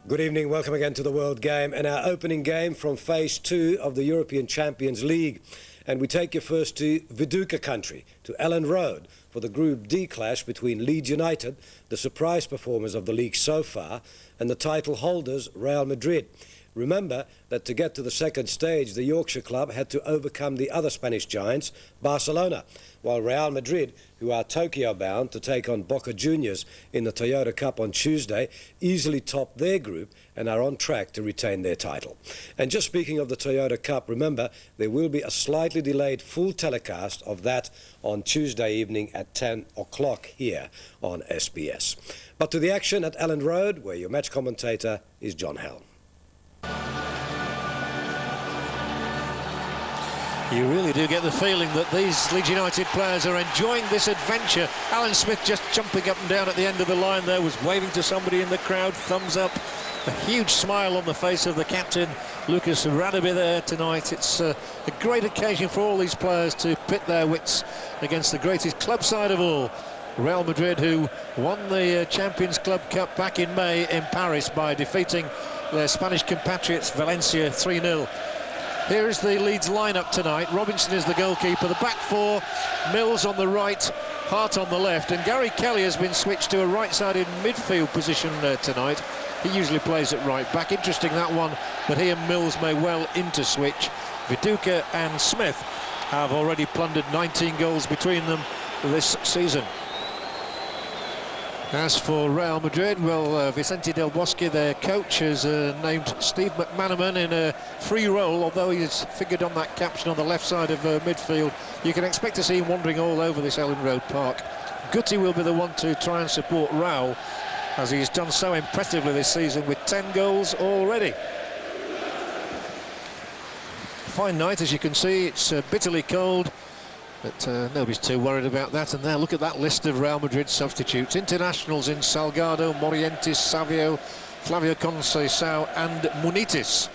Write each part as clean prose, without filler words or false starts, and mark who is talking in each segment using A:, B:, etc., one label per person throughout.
A: Good evening, welcome again to the World Game and our opening game from Phase 2 of the European Champions League. And we take you first to Viduka country, to Ellen Road, for the Group D clash between Leeds United, the surprise performers of the league so far, and the title holders, Real Madrid. Remember that to get to the second stage, the Yorkshire club had to overcome the other Spanish giants, Barcelona, while Real Madrid, who are Tokyo-bound to take on Boca Juniors in the Toyota Cup on Tuesday, easily topped their group and are on track to retain their title. And just speaking of the Toyota Cup, remember there will be a slightly delayed full telecast of that on Tuesday evening at 10 o'clock here on SBS. But to the action at Ellen Road, where your match commentator is John Helm.
B: You really do get the feeling that these Leeds United players are enjoying this adventure. Alan Smith just jumping up and down at the end of the line there, was waving to somebody in the crowd, thumbs up. A huge smile on the face of the captain, Lucas Radebe, there tonight. It's a great occasion for all these players to pit their wits against the greatest club side of all, Real Madrid, who won the Champions Club Cup back in May in Paris by defeating their Spanish compatriots Valencia 3-0. Here is the Leeds lineup tonight. Robinson is the goalkeeper. The back four, Mills on the right, Hart on the left, and Gary Kelly has been switched to a right-sided midfield position tonight. He usually plays at right back. Interesting, that one, but he and Mills may well interswitch. Viduka and Smith have already plundered 19 goals between them this season. As for Real Madrid, well, Vicente Del Bosque, their coach, has named Steve McManaman in a free role, although he's figured on that caption on the left side of midfield. You can expect to see him wandering all over this Ellen Road Park. Guti will be the one to try and support Raul, as he's done so impressively this season with 10 goals already. Fine night, as you can see. It's bitterly cold, but nobody's too worried about that. And there, look at that list of Real Madrid substitutes. Internationals in Salgado, Morientes, Savio, Flavio Conceição and Munitis.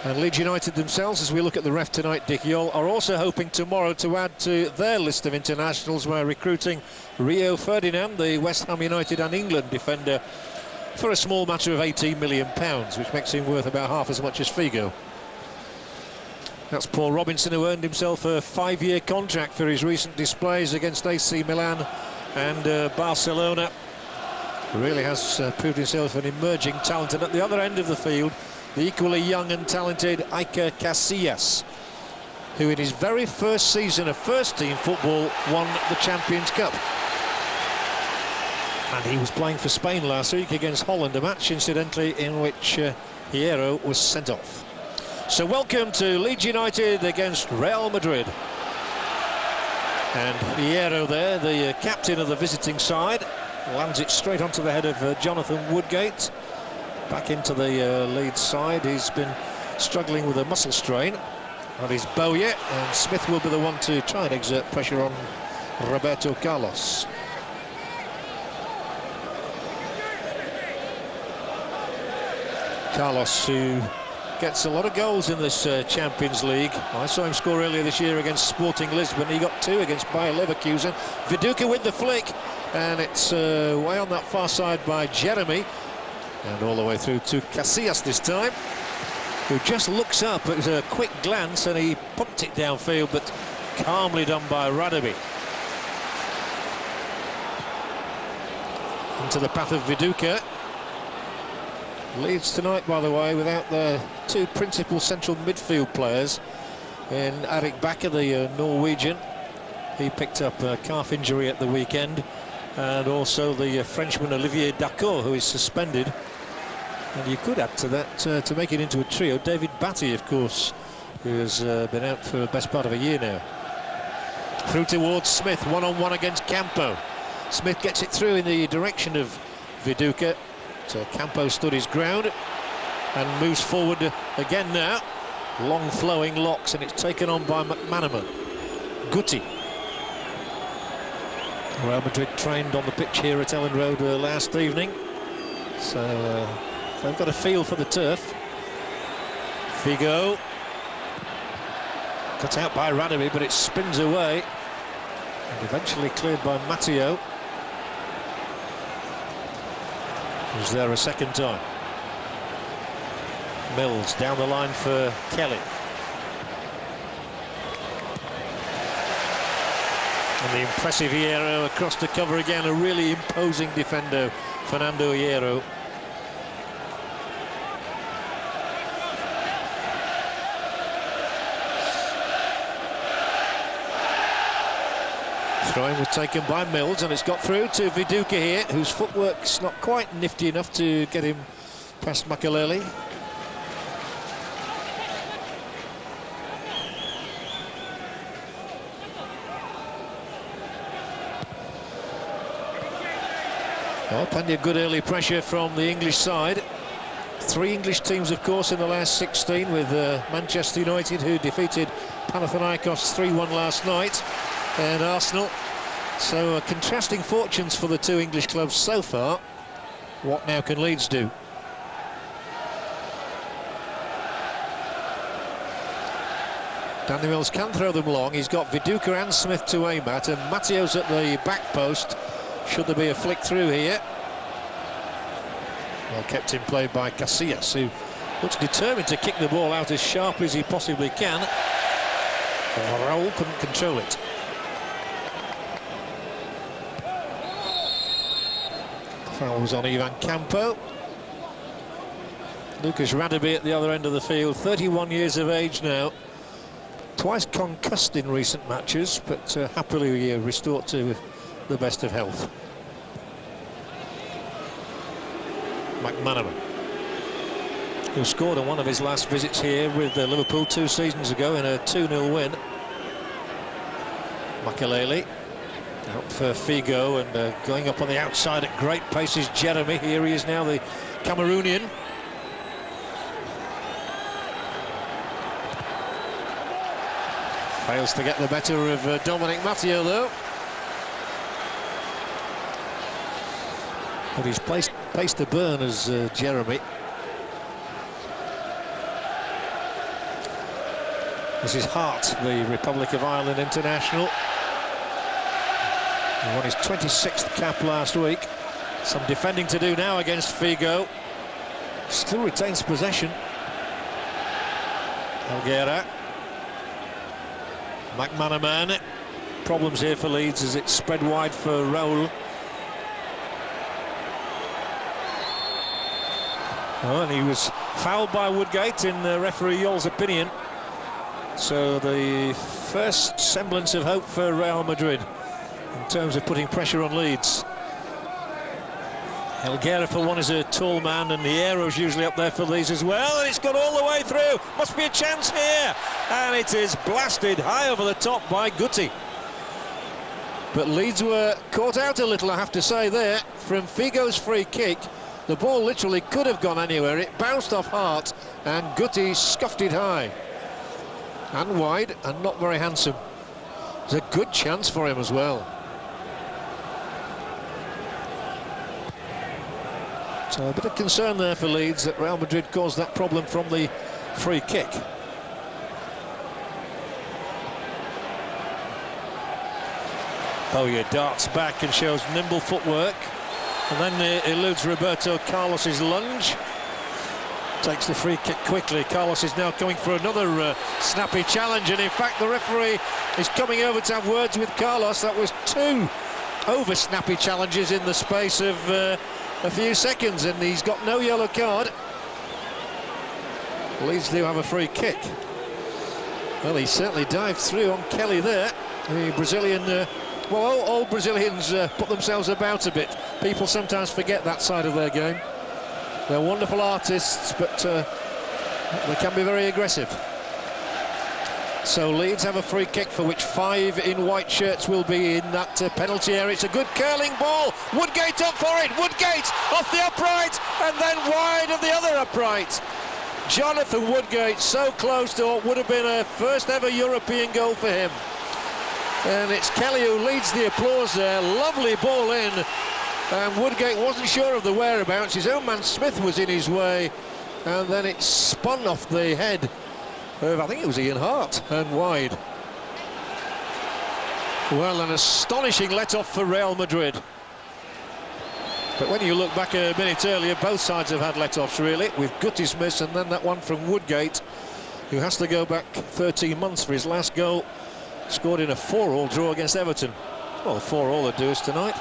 B: And Leeds United themselves, as we look at the ref tonight, Dick Yol, are also hoping tomorrow to add to their list of internationals by recruiting Rio Ferdinand, the West Ham United and England defender, for a small matter of £18 million, which makes him worth about half as much as Figo. That's Paul Robinson, who earned himself a 5-year contract for his recent displays against AC Milan and Barcelona. Really has proved himself an emerging talent. And at the other end of the field, the equally young and talented Iker Casillas, who in his very first season of first-team football won the Champions Cup. And he was playing for Spain last week against Holland, a match, incidentally, in which Hierro was sent off. So welcome to Leeds United against Real Madrid. And Hierro there, the captain of the visiting side, lands it straight onto the head of Jonathan Woodgate. Back into the Leeds side. He's been struggling with a muscle strain. That is Bowyer, and Smith will be the one to try and exert pressure on Roberto Carlos. Carlos, who gets a lot of goals in this Champions League. I saw him score earlier this year against Sporting Lisbon. He got 2 against Bayer Leverkusen. Viduka with the flick, and it's way on that far side by Jeremy, and all the way through to Casillas this time, who just looks up. It was a quick glance and he pumped it downfield, but calmly done by Radebe. Into the path of Viduka. Leeds tonight, by the way, without their 2 principal central midfield players, in Erik Bakker, the Norwegian. He picked up a calf injury at the weekend, and also the Frenchman Olivier Dacour, who is suspended. And you could add to that, to make it into a trio, David Batty, of course, who has been out for the best part of a year now. Through towards Smith, one-on-one against Campo. Smith gets it through in the direction of Viduka. So Campo stood his ground and moves forward again now. Long flowing locks, and it's taken on by McManaman. Guti. Real Madrid trained on the pitch here at Ellen Road last evening, so they've got a feel for the turf. Figo. Cut out by Radebe, but it spins away and eventually cleared by Matteo. Was there a second time. Mills down the line for Kelly. And the impressive Hierro across the cover again, a really imposing defender, Fernando Hierro. Throw-in was taken by Mills, and it's got through to Viduka here, whose footwork's not quite nifty enough to get him past Makelele. Oh, plenty of good early pressure from the English side. 3 English teams, of course, in the last 16, with Manchester United, who defeated Panathinaikos 3-1 last night, and Arsenal. So contrasting fortunes for the 2 English clubs so far. What now can Leeds do? Danny Mills can throw them long. He's got Viduka and Smith to aim at, and Matteo's at the back post. Should there be a flick through here? Well kept in play by Casillas, who looks determined to kick the ball out as sharp as he possibly can. Raul couldn't control it. Foul was on Ivan Campo. Lucas Radaby at the other end of the field, 31 years of age now. Twice concussed in recent matches, but happily restored to the best of health. McManaman, who scored on one of his last visits here with Liverpool 2 seasons ago in a 2-0 win. Makelele out for Figo, and going up on the outside at great pace is Jeremy. Here he is now, the Cameroonian. Fails to get the better of Dominic Matteo, though. But he's pace to burn as Jeremy. This is Hart, the Republic of Ireland international. He won his 26th cap last week. Some defending to do now against Figo. Still retains possession. Helguera. McManaman. Problems here for Leeds as it's spread wide for Raul. Oh, and he was fouled by Woodgate in referee Yoll's opinion. So the first semblance of hope for Real Madrid in terms of putting pressure on Leeds. Helguera, for one, is a tall man, and Hierro's usually up there for Leeds as well, and it's gone all the way through. Must be a chance here, and it is blasted high over the top by Guti. But Leeds were caught out a little, I have to say, there from Figo's free kick. The ball literally could have gone anywhere. It bounced off Hart, and Guti scuffed it high and wide, and not very handsome. It's a good chance for him as well. So a bit of concern there for Leeds that Real Madrid caused that problem from the free kick. Bowyer darts back and shows nimble footwork, and then eludes Roberto Carlos's lunge. Takes the free kick quickly. Carlos is now coming for another snappy challenge, and in fact the referee is coming over to have words with Carlos. That was 2 over snappy challenges in the space of a few seconds, and he's got no yellow card. Leeds do have a free kick. Well, he certainly dived through on Kelly there. The Brazilian, well, all Brazilians put themselves about a bit. People sometimes forget that side of their game. They're wonderful artists, but they can be very aggressive. So Leeds have a free kick for which 5 in white shirts will be in that penalty area. It's a good curling ball. Woodgate up for it. Woodgate off the upright and then wide of the other upright. Jonathan Woodgate so close to what would have been a first ever European goal for him. And it's Kelly who leads the applause there. Lovely ball in. And Woodgate wasn't sure of the whereabouts. His own man Smith was in his way, and then it spun off the head of, I think it was Ian Hart, and wide. Well, an astonishing let-off for Real Madrid. But when you look back a minute earlier, both sides have had let-offs, really, with Gutti's miss and then that one from Woodgate, who has to go back 13 months for his last goal, scored in a 4-4 draw against Everton. Well, 4-4 would do us tonight.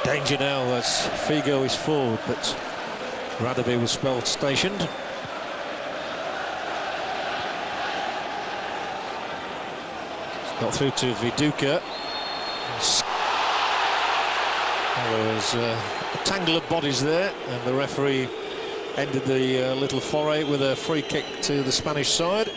B: Danger now as Figo is forward, but Radaby was spelled stationed. Got through to Viduka. There was a tangle of bodies there, and the referee ended the little foray with a free kick to the Spanish side.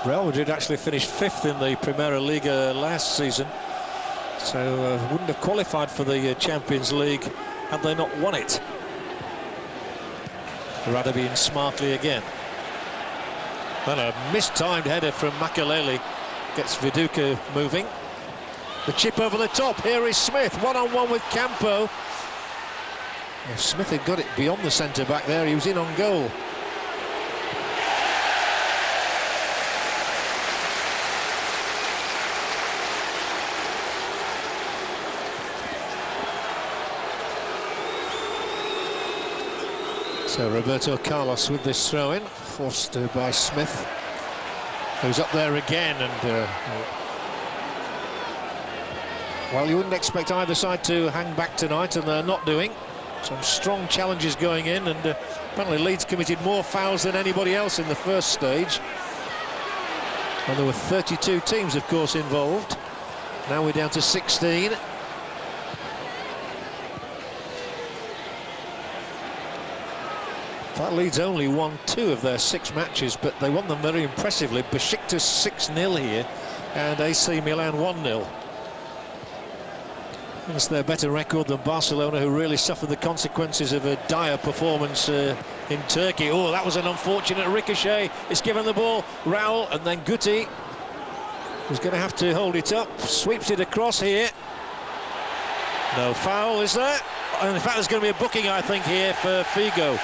B: Real Madrid actually finished 5th in the Primera Liga last season, so wouldn't have qualified for the Champions League had they not won it. Radaby in smartly again. Then a mistimed header from Makaleli gets Viduka moving. The chip over the top. Here is Smith, one-on-one with Campo. If Smith had got it beyond the centre-back there, he was in on goal. So Roberto Carlos with this throw-in, forced by Smith, who's up there again, and well, you wouldn't expect either side to hang back tonight, and they're not doing. Some strong challenges going in, and apparently Leeds committed more fouls than anybody else in the first stage. And there were 32 teams, of course, involved. Now we're down to 16. That Leeds only won 2 of their 6 matches, but they won them very impressively. Besiktas 6-0 here, and AC Milan 1-0. It's their better record than Barcelona, who really suffered the consequences of a dire performance in Turkey. Oh, that was an unfortunate ricochet. It's given the ball, Raul, and then Guti, who's going to have to hold it up. Sweeps it across here. No foul, is there? And in fact, there's going to be a booking, I think, here for Figo,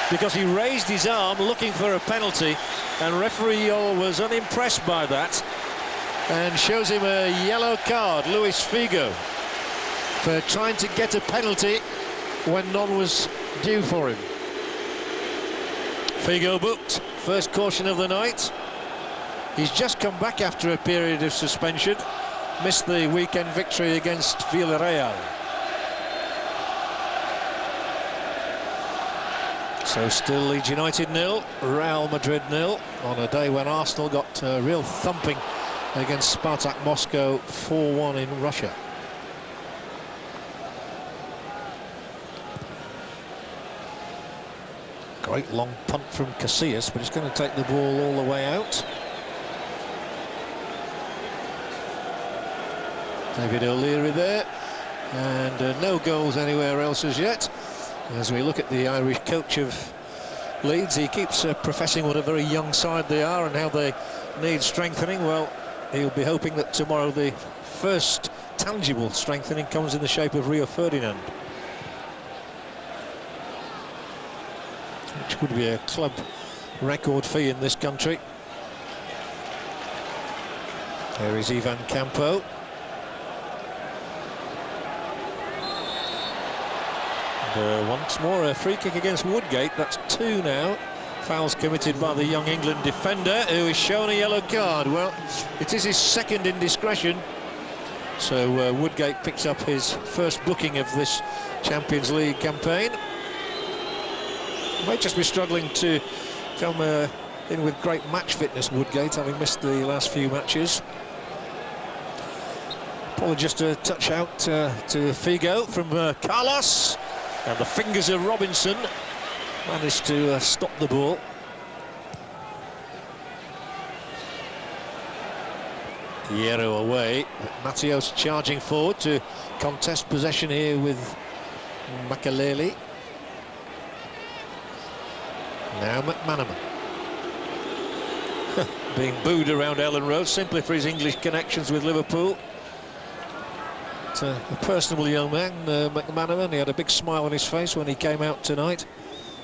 B: because he raised his arm looking for a penalty, and referee was unimpressed by that and shows him a yellow card, Luis Figo, for trying to get a penalty when none was due for him. Figo booked, first caution of the night. He's just come back after a period of suspension, missed the weekend victory against Villarreal. So still Leeds United 0, Real Madrid 0, on a day when Arsenal got a real thumping against Spartak Moscow 4-1 in Russia. Great long punt from Casillas, but he's going to take the ball all the way out. David O'Leary there, and no goals anywhere else as yet. As we look at the Irish coach of Leeds, he keeps professing what a very young side they are and how they need strengthening. Well, he'll be hoping that tomorrow the first tangible strengthening comes in the shape of Rio Ferdinand, which would be a club record fee in this country. There is Ivan Campo. Once more a free kick against Woodgate. That's 2 now. Fouls committed by the young England defender, who is shown a yellow card. Well, it is his second indiscretion. So Woodgate picks up his first booking of this Champions League campaign. Might just be struggling to come in with great match fitness, Woodgate, having missed the last few matches. Probably just a touch out to Figo from Carlos. And the fingers of Robinson managed to stop the ball. Hierro away. Mateos charging forward to contest possession here with Makaleli. Now McManaman. Being booed around Ellen Road simply for his English connections with Liverpool. A personable young man, McManaman. He had a big smile on his face when he came out tonight.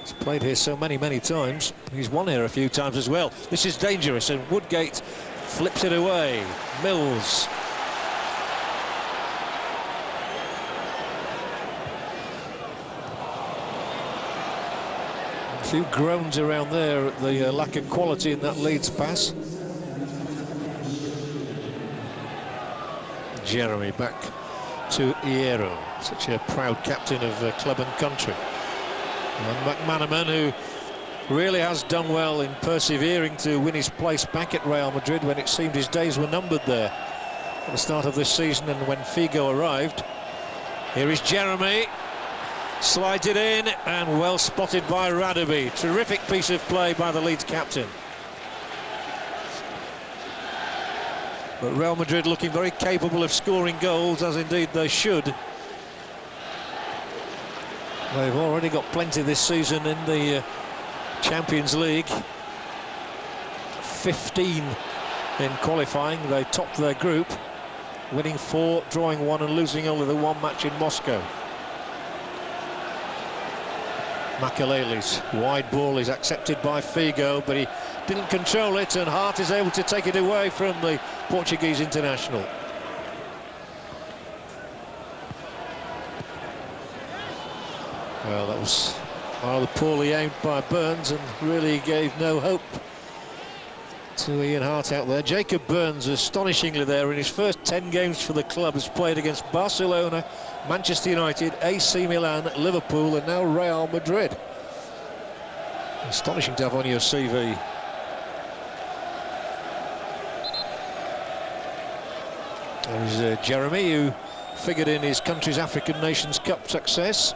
B: He's played here so many times. He's won here a few times as well. This is dangerous, and Woodgate flips it away. Mills. A few groans around there at the lack of quality in that Leeds pass. Jeremy back to Hierro, such a proud captain of club and country. And McManaman, who really has done well in persevering to win his place back at Real Madrid when it seemed his days were numbered there at the start of this season and when Figo arrived. Here is Jeremy, slides it in, and well spotted by Radaby. Terrific piece of play by the Leeds captain. But Real Madrid looking very capable of scoring goals, as indeed they should. They've already got plenty this season in the Champions League. 15 in qualifying. They topped their group, winning 4, drawing 1 and losing only the 1 match in Moscow. Makelele's wide ball is accepted by Figo, but he didn't control it, and Hart is able to take it away from the Portuguese international. Well, that was rather poorly aimed by Burns and really gave no hope to Ian Hart out there. Jacob Burns, astonishingly there, in his first 10 games for the club, has played against Barcelona, Manchester United, AC Milan, Liverpool and now Real Madrid. Astonishing to have on your CV. There's Jeremy, who figured in his country's African Nations Cup success.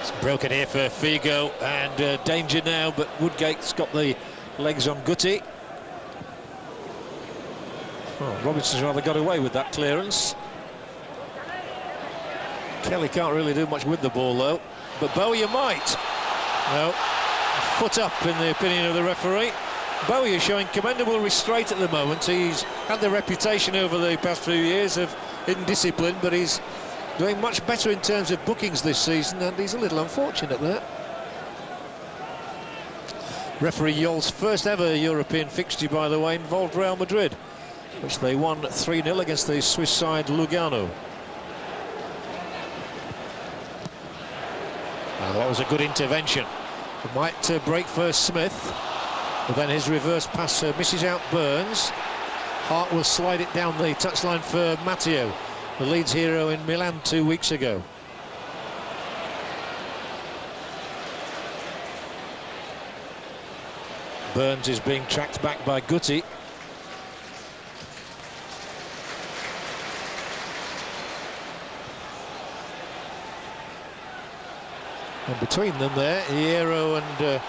B: It's broken here for Figo, and danger now, but Woodgate's got the legs on Guti. Oh, Robinson's rather got away with that clearance. Kelly can't really do much with the ball though, but Bowyer might. No, foot up in the opinion of the referee. Bowyer showing commendable restraint at the moment. He's had the reputation over the past few years of hidden discipline, but he's doing much better in terms of bookings this season, and he's a little unfortunate there. Referee Yoll's first ever European fixture, by the way, involved Real Madrid, which they won 3-0 against the Swiss side Lugano. Well, that was a good intervention. It might break first Smith, but then his reverse pass misses out Burns. Hart will slide it down the touchline for Matteo, the Leeds hero in Milan 2 weeks ago. Burns is being tracked back by Guti. And between them there, Hierro and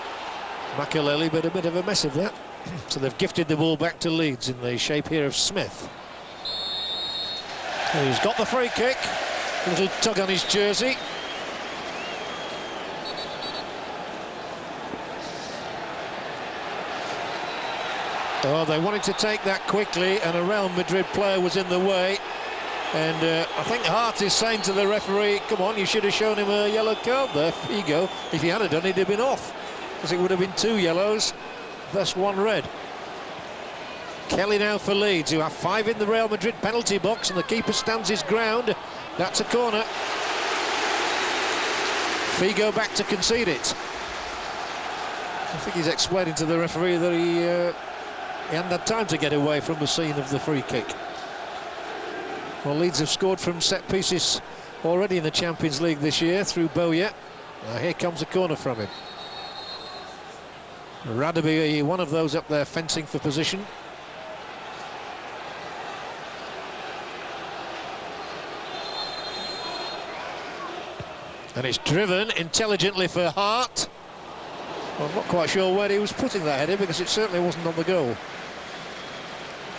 B: Makelele, but a bit of a mess of that. So they've gifted the ball back to Leeds in the shape here of Smith. He's got the free kick. A little tug on his jersey. Oh, they wanted to take that quickly, and a Real Madrid player was in the way. And I think Hart is saying to the referee, come on, you should have shown him a yellow card there, Figo. If he had done, he'd have been off, because it would have been 2 yellows, thus 1 red. Kelly now for Leeds, who have 5 in the Real Madrid penalty box, and the keeper stands his ground. That's a corner. Figo back to concede it. I think he's explaining to the referee that he hadn't had time to get away from the scene of the free kick. Well, Leeds have scored from set pieces already in the Champions League this year through Bowyer. Now here comes a corner from him. Radaby, one of those up there fencing for position. And it's driven intelligently for Hart. Well, I'm not quite sure where he was putting that header, because it certainly wasn't on the goal.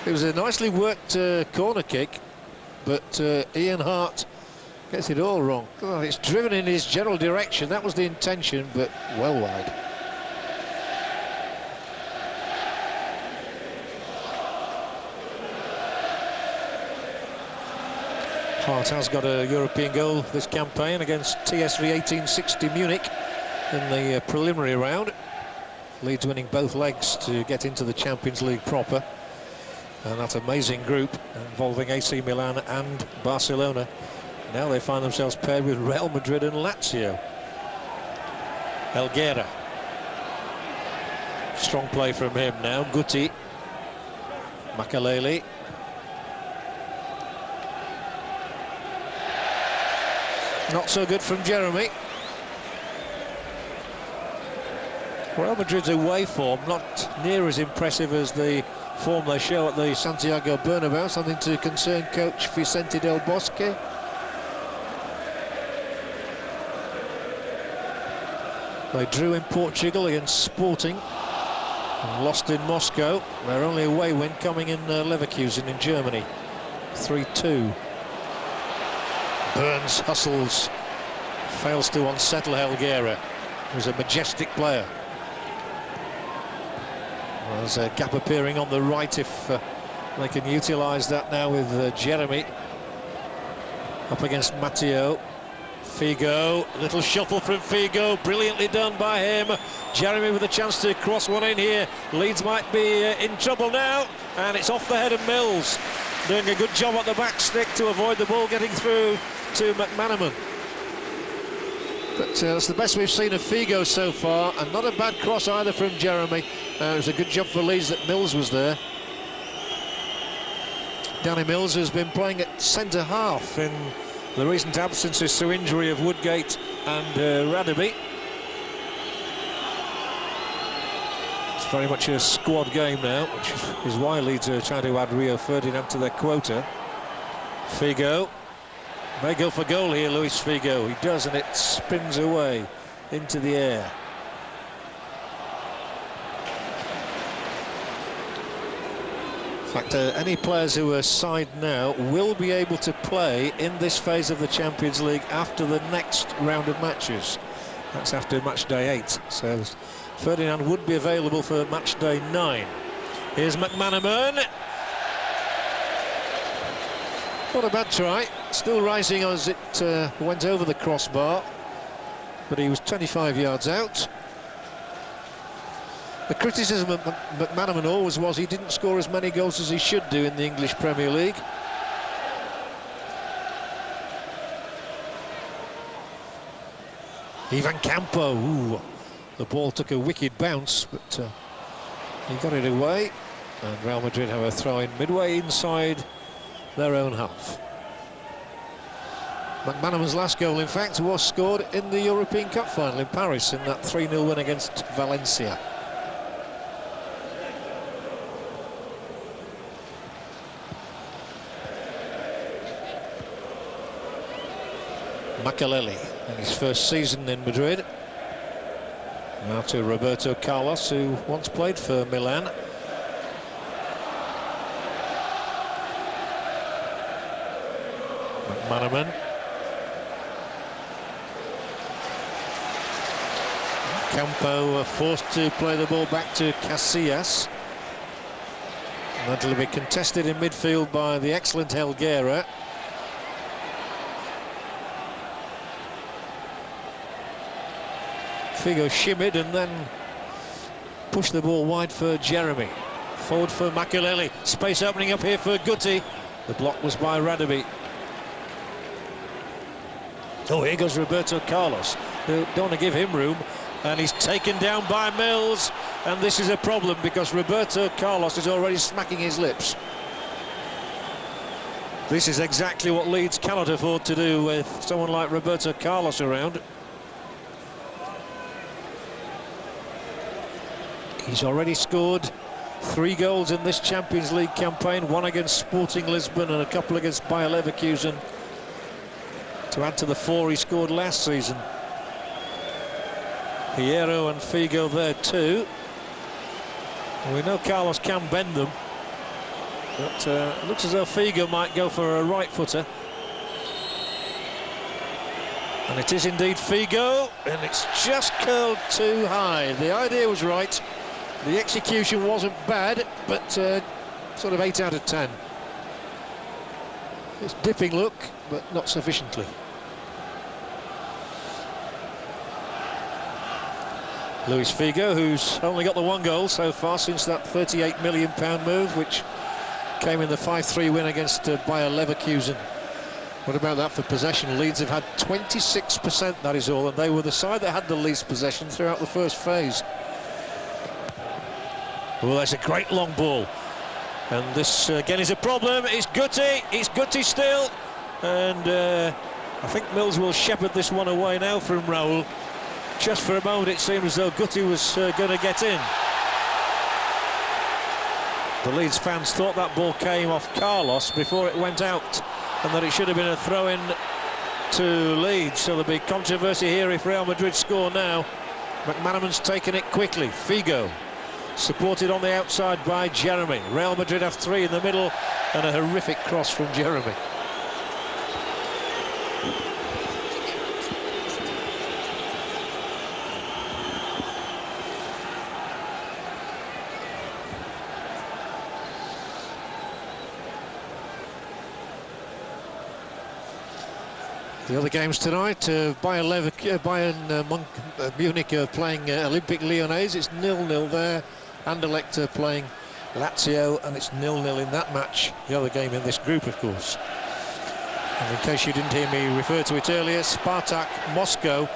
B: It was a nicely worked corner kick, but Ian Hart gets it all wrong. Oh, it's driven in his general direction. That was the intention, but well wide. Hart has got a European goal this campaign against TSV 1860 Munich in the preliminary round. Leeds winning both legs to get into the Champions League proper. And that amazing group involving AC Milan and Barcelona. Now they find themselves paired with Real Madrid and Lazio. Helguera. Strong play from him now. Guti. Makaleli. Not so good from Jeremy. Real Madrid's away form not near as impressive as the form they show at the Santiago Bernabeu, something to concern coach Vicente Del Bosque. They drew in Portugal against Sporting and lost in Moscow. Their only away win coming in Leverkusen in Germany, 3-2. Burns hustles, fails to unsettle Helguera, who's a majestic player. Well, there's a gap appearing on the right if they can utilise that now with Jeremy up against Matteo. Figo, little shuffle from Figo, brilliantly done by him. Jeremy with a chance to cross one in here. Leeds might be in trouble now, and it's off the head of Mills, doing a good job at the back stick to avoid the ball getting through to McManaman. But that's the best we've seen of Figo so far, and not a bad cross either from Jeremy. It was a good job for Leeds that Mills was there. Danny Mills has been playing at centre half in the recent absences through injury of Woodgate and Radaby. It's very much a squad game now, which is why Leeds are trying to add Rio Ferdinand to their quota. Figo may go for goal here, Luis Figo. He does, and it spins away into the air. In fact, any players who are side now will be able to play in this phase of the Champions League after the next round of matches. That's after match day 8. So Ferdinand would be available for match day 9. Here's McManaman. Not a bad try. Still rising as it went over the crossbar, but he was 25 yards out. The criticism of McManaman always was he didn't score as many goals as he should do in the English Premier League. Ivan Campo, ooh, the ball took a wicked bounce, but he got it away, and Real Madrid have a throw-in midway inside their own half. McManaman's last goal, in fact, was scored in the European Cup final in Paris in that 3-0 win against Valencia. Makaleli in his first season in Madrid. Now to Roberto Carlos, who once played for Milan. McManaman. Campo forced to play the ball back to Casillas. And that'll be contested in midfield by the excellent Helguera. Figo shimmied and then pushed the ball wide for Jeremy. Forward for Makaleli. Space opening up here for Guti. The block was by Radaby. Oh, here goes Roberto Carlos. Don't want to give him room. And he's taken down by Mills. And this is a problem because Roberto Carlos is already smacking his lips. This is exactly what Leeds cannot afford to do with someone like Roberto Carlos around. He's already scored 3 goals in this Champions League campaign, 1 against Sporting Lisbon and a couple against Bayer Leverkusen, to add to the 4 he scored last season. Piero and Figo there too. We know Carlos can bend them, but it looks as though Figo might go for a right footer. And it is indeed Figo, and it's just curled too high. The idea was right. The execution wasn't bad, but sort of 8 out of 10. It's dipping look, but not sufficiently. Luis Figo, who's only got the one goal so far since that £38 million move, which came in the 5-3 win against Bayer Leverkusen. What about that for possession? Leeds have had 26%, that is all, and they were the side that had the least possession throughout the first phase. Well, that's a great long ball. And this, again, is a problem. It's Guti still. And I think Mills will shepherd this one away now from Raul. Just for a moment, it seemed as though Guti was going to get in. The Leeds fans thought that ball came off Carlos before it went out, and that it should have been a throw-in to Leeds. So there'll be controversy here if Real Madrid score now. McManaman's taken it quickly. Figo, supported on the outside by Jeremy. Real Madrid have three in the middle, and a horrific cross from Jeremy. The other games tonight, Bayern Munich are playing Olympic Lyonnais. It's 0-0 there. Anderlecht playing Lazio, and it's 0-0 in that match. The other game in this group, of course. And in case you didn't hear me refer to it earlier, Spartak Moscow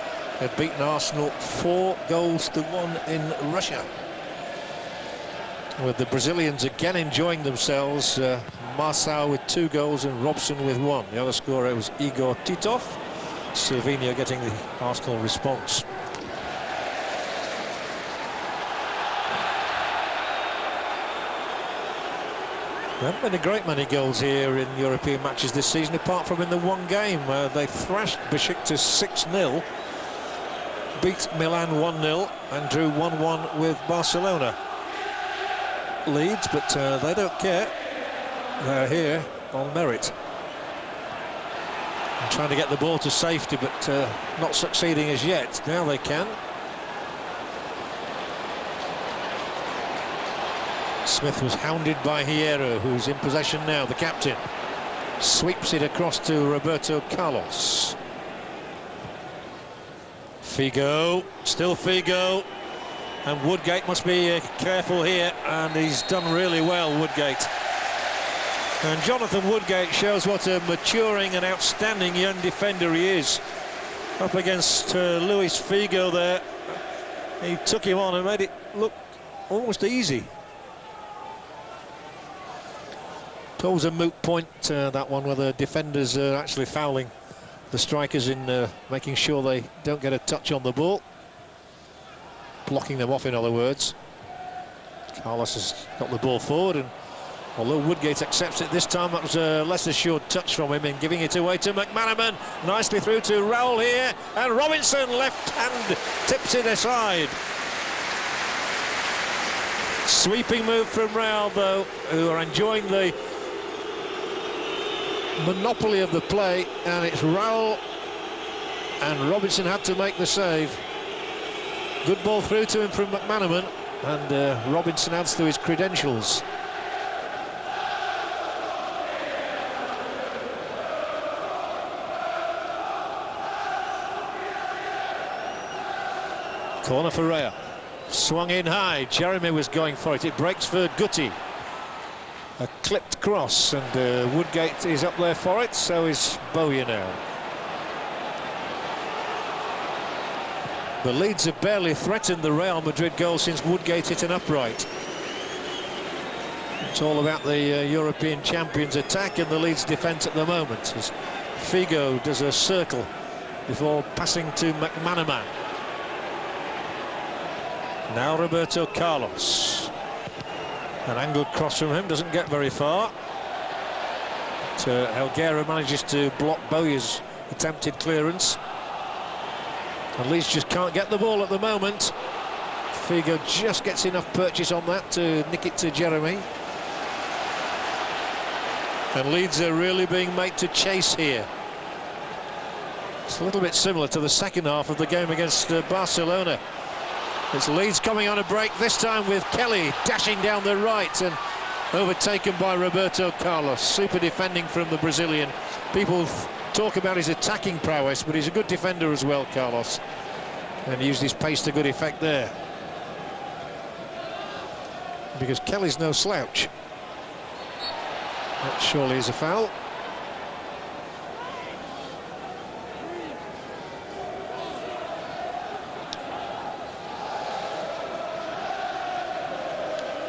B: have beaten Arsenal 4-1 in Russia. With the Brazilians again enjoying themselves, Marçal with 2 goals and Robson with 1. The other scorer was Igor Titov. Silvinho getting the Arsenal response. There haven't been a great many goals here in European matches this season, apart from in the one game where they thrashed Besiktas 6-0, beat Milan 1-0 and drew 1-1 with Barcelona. Leeds, but they don't care. They're here on merit. And trying to get the ball to safety, but not succeeding as yet. Now they can. Smith was hounded by Hierro, who's in possession now, the captain. Sweeps it across to Roberto Carlos. Figo, still Figo. And Woodgate must be careful here, and he's done really well, Woodgate. And Jonathan Woodgate shows what a maturing and outstanding young defender he is. Up against Luis Figo there. He took him on and made it look almost easy. It's always a moot point, that one, where the defenders are actually fouling the strikers in making sure they don't get a touch on the ball. Blocking them off, in other words. Carlos has got the ball forward, and although Woodgate accepts it this time, that was a less assured touch from him in giving it away to McManaman. Nicely through to Raul here, and Robinson, left hand, tips it aside. Sweeping move from Real, though, who are enjoying the monopoly of the play, and it's Raul, and Robinson had to make the save. Good ball through to him from McManaman, and Robinson adds to his credentials. Corner for Rea. Swung in high. Jeremy was going for it. It breaks for Guti. A clipped cross, and Woodgate is up there for it. So is Bowyer now. The Leeds have barely threatened the Real Madrid goal since Woodgate hit an upright. It's all about the European champions' attack and the Leeds defence at the moment, as Figo does a circle before passing to McManaman. Now Roberto Carlos. An angled cross from him, doesn't get very far. Helguera manages to block Bowyer's attempted clearance. And Leeds just can't get the ball at the moment. Figo just gets enough purchase on that to nick it to Jeremy. And Leeds are really being made to chase here. It's a little bit similar to the second half of the game against Barcelona. It's Leeds coming on a break, this time with Kelly dashing down the right, and overtaken by Roberto Carlos. Super defending from the Brazilian. People talk about his attacking prowess, but he's a good defender as well, Carlos, and used his pace to good effect there, because Kelly's no slouch. That surely is a foul.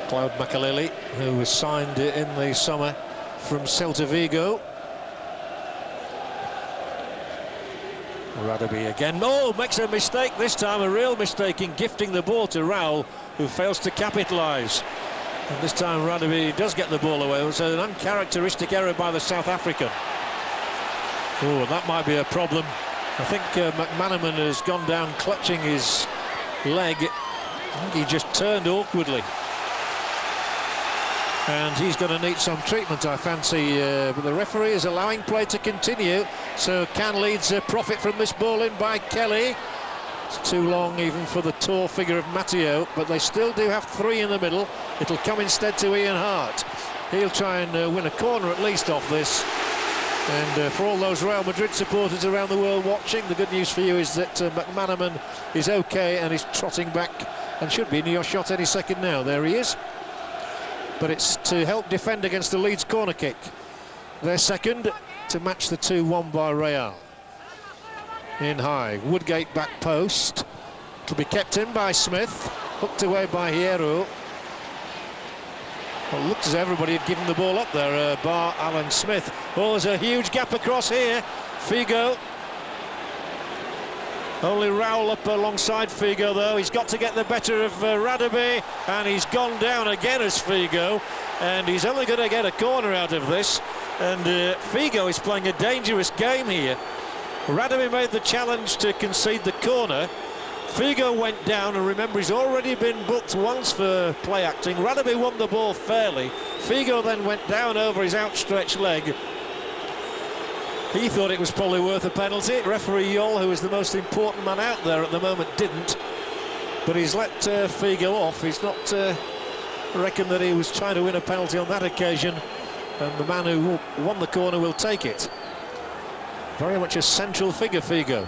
B: Cloud Makaleli, who was signed in the summer from Celta Vigo. Radaby again. Oh, makes a mistake this time, a real mistake in gifting the ball to Raul, who fails to capitalise. And this time Radaby does get the ball away. It was an uncharacteristic error by the South African. Oh, that might be a problem. I think McManaman has gone down clutching his leg. I think he just turned awkwardly. And he's going to need some treatment, I fancy, but the referee is allowing play to continue. So can Leeds profit from this ball in by Kelly? It's too long even for the tall figure of Matteo, but they still do have three in the middle. It'll come instead to Ian Hart. He'll try and win a corner at least off this. And for all those Real Madrid supporters around the world watching, the good news for you is that McManaman is okay and is trotting back and should be in your shot any second now. There he is. But it's to help defend against the Leeds corner kick. Their second to match the 2-1 by Real. In high, Woodgate back post. To be kept in by Smith. Hooked away by Hierro. Well, it looked as though everybody had given the ball up there, bar Alan Smith. Oh, there's a huge gap across here. Figo. Only Raul up alongside Figo, though. He's got to get the better of Radaby, and he's gone down again as Figo, and he's only going to get a corner out of this. And Figo is playing a dangerous game here. Radaby made the challenge to concede the corner. Figo went down, and remember, he's already been booked once for play acting. Radaby won the ball fairly. Figo then went down over his outstretched leg. He thought it was probably worth a penalty. Referee Yol, who is the most important man out there at the moment, didn't. But he's let Figo off. He's not reckoned that he was trying to win a penalty on that occasion. And the man who won the corner will take it. Very much a central figure, Figo.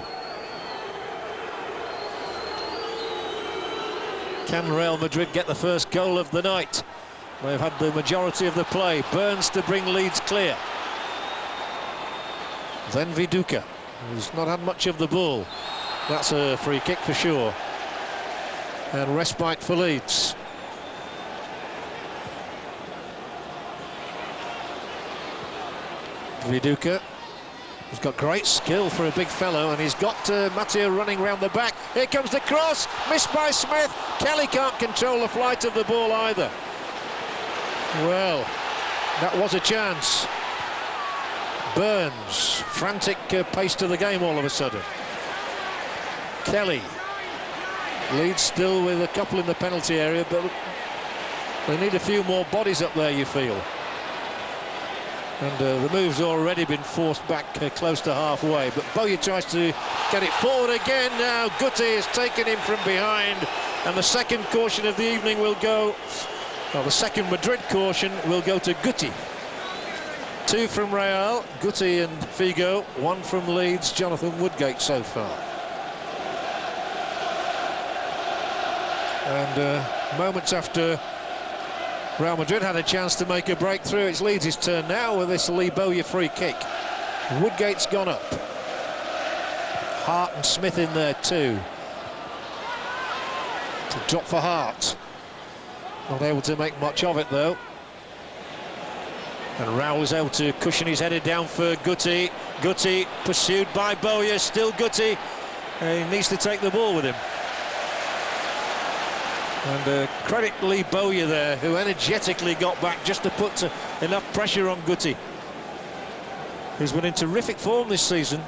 B: Can Real Madrid get the first goal of the night? They've had the majority of the play. Burns to bring Leeds clear. Then Viduka, who's not had much of the ball. That's a free kick for sure. And respite for Leeds. Viduka, he's got great skill for a big fellow, and he's got Matteo running round the back. Here comes the cross, missed by Smith. Kelly can't control the flight of the ball either. Well, that was a chance. Burns, frantic pace to the game all of a sudden. Kelly. Leeds still with a couple in the penalty area, but they need a few more bodies up there, you feel. And the move's already been forced back close to halfway, but Bowyer tries to get it forward again now. Guti has taken him from behind, and the second caution of the evening will go, well, the second Madrid caution will go to Guti. Two from Real, Guti and Figo, one from Leeds, Jonathan Woodgate so far. And moments after Real Madrid had a chance to make a breakthrough, it's Leeds' turn now with this Lee Bowyer free kick. Woodgate's gone up. Hart and Smith in there too. To drop for Hart. Not able to make much of it though. And Raul is able to cushion his header down for Guti. Guti pursued by Bowyer, still Guti. He needs to take the ball with him. And credit Lee Bowyer there, who energetically got back just to put enough pressure on Guti, who's been in terrific form this season.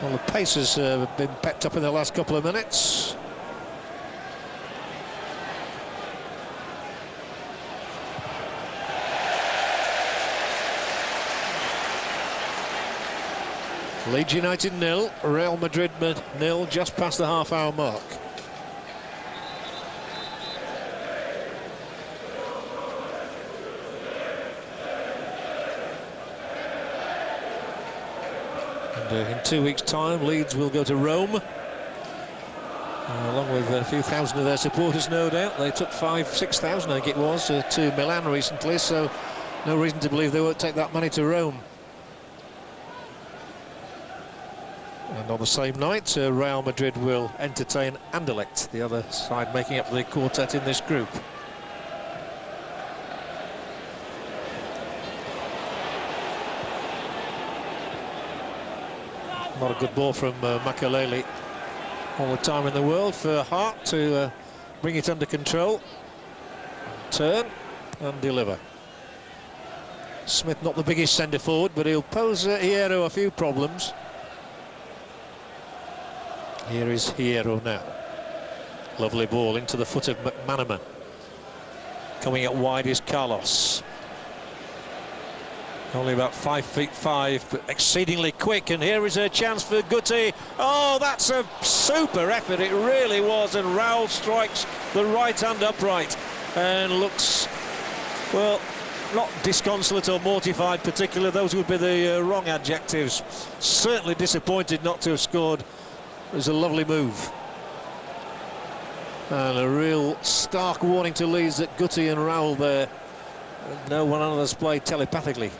B: Well, the pace has been pepped up in the last couple of minutes. Leeds United 0, Real Madrid 0, just past the half-hour mark. And in 2 weeks' time, Leeds will go to Rome, along with a few thousand of their supporters, no doubt. They took 5,000-6,000, I think it was, to Milan recently, so no reason to believe they won't take that money to Rome. And on the same night, Real Madrid will entertain Anderlecht, the other side making up the quartet in this group. Not a good ball from Makelele. All the time in the world for Hart to bring it under control, turn and deliver. Smith not the biggest centre forward, but he'll pose Hierro a few problems. Here is Hierro now. Lovely ball into the foot of McManaman. Coming out wide is Carlos. Only about 5'5", but exceedingly quick, and here is a chance for Guti. Oh, that's a super effort, it really was, and Raul strikes the right hand upright and looks, well, not disconsolate or mortified particularly, those would be the wrong adjectives. Certainly disappointed not to have scored. It was a lovely move. And a real stark warning to Leeds that Guti and Raul there, no one another's played telepathically.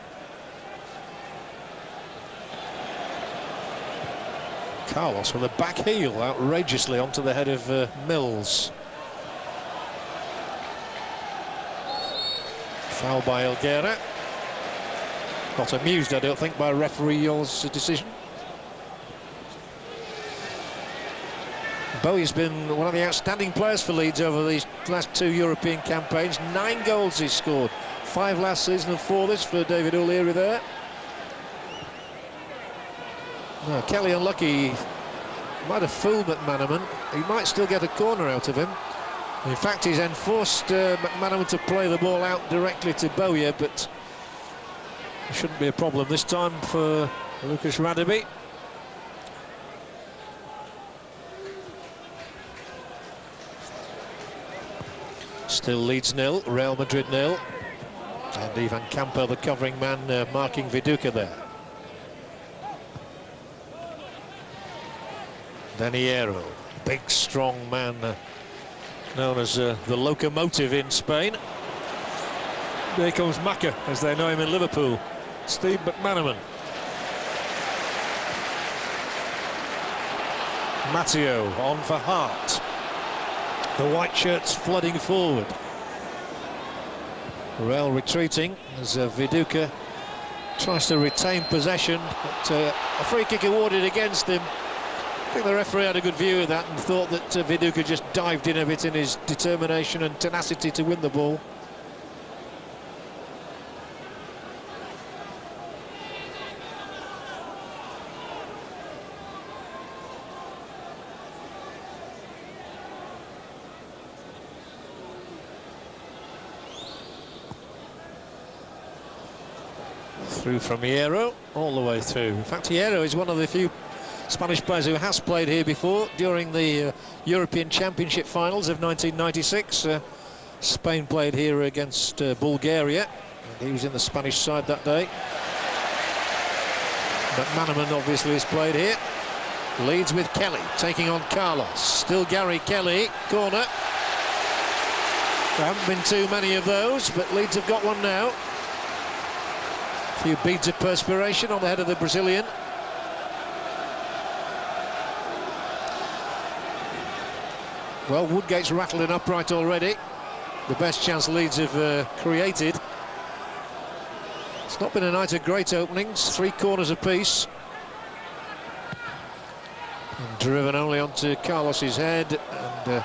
B: Carlos with a back heel outrageously onto the head of Mills. Foul by Helguera. Not amused, I don't think, by referee Yall's decision. Bowie's been one of the outstanding players for Leeds over these last 2 European campaigns. 9 goals he's scored. 5 last season and 4 this for David O'Leary there. No, Kelly unlucky. Might have fooled McManaman. He might still get a corner out of him. In fact, he's enforced McManaman to play the ball out directly to Bowyer, but it shouldn't be a problem this time for Lucas Radebe. Still Leeds 0, Real Madrid 0. And Ivan Campo, the covering man, marking Viduka there. Hierro, big strong man, known as the locomotive in Spain. There comes Macca, as they know him in Liverpool. Steve McManaman. Matteo on for Hart. The white shirts flooding forward. Real retreating as Viduka tries to retain possession, but a free kick awarded against him. I think the referee had a good view of that and thought that Viduka just dived in a bit in his determination and tenacity to win the ball. Through from Hierro, all the way through. In fact, Hierro is one of the few Spanish players who has played here before during the European Championship finals of 1996. Spain played here against Bulgaria, and he was in the Spanish side that day. McManaman obviously has played here. Leeds with Kelly taking on Carlos. Still Gary Kelly, corner. There haven't been too many of those, but Leeds have got one now. A few beads of perspiration on the head of the Brazilian. Well, Woodgate's rattled an upright already. The best chance Leeds have created. It's not been a night of great openings. 3 corners apiece. And driven only onto Carlos's head. And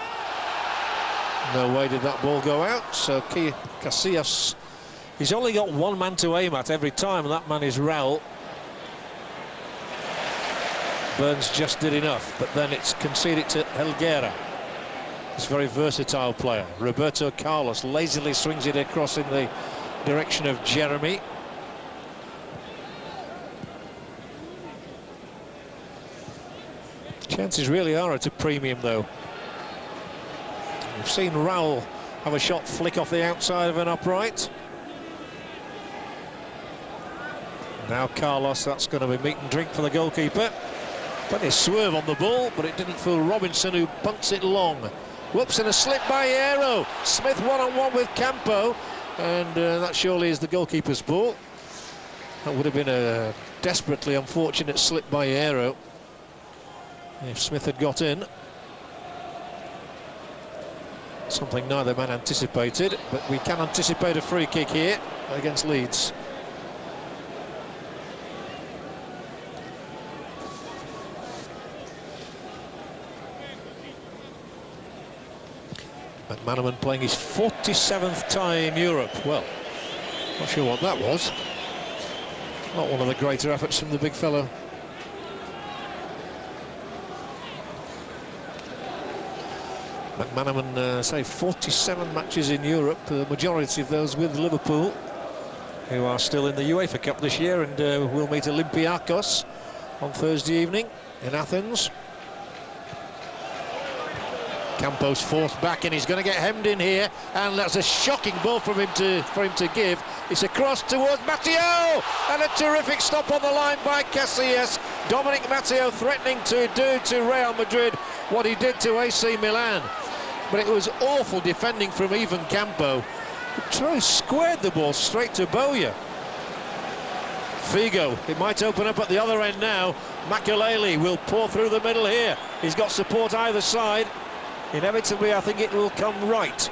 B: no way did that ball go out. So Casillas, he's only got one man to aim at every time, and that man is Raul. Burns just did enough, but then it's conceded to Helguera. He's a very versatile player. Roberto Carlos lazily swings it across in the direction of Jeremy. Chances really are at a premium, though. We've seen Raul have a shot flick off the outside of an upright. Now Carlos, that's going to be meat and drink for the goalkeeper. Plenty of swerve on the ball, but it didn't fool Robinson, who bunts it long. Whoops, and a slip by Aero. Smith one-on-one with Campo, and that surely is the goalkeeper's ball. That would have been a desperately unfortunate slip by Aero if Smith had got in. Something neither man anticipated, but we can anticipate a free kick here against Leeds. McManaman playing his 47th tie in Europe. Well, not sure what that was. Not one of the greater efforts from the big fellow. McManaman, say 47 matches in Europe, the majority of those with Liverpool, who are still in the UEFA Cup this year, and will meet Olympiacos on Thursday evening in Athens. Campos forced back, and he's going to get hemmed in here, and that's a shocking ball for him to give. It's a cross towards Matteo, and a terrific stop on the line by Casillas. Dominic Matteo threatening to do to Real Madrid what he did to AC Milan, but it was awful defending from Ivan Campo. He squared the ball straight to Bowyer. Figo, it might open up at the other end now. Makelele will pour through the middle here. He's got support either side. Inevitably, I think it will come right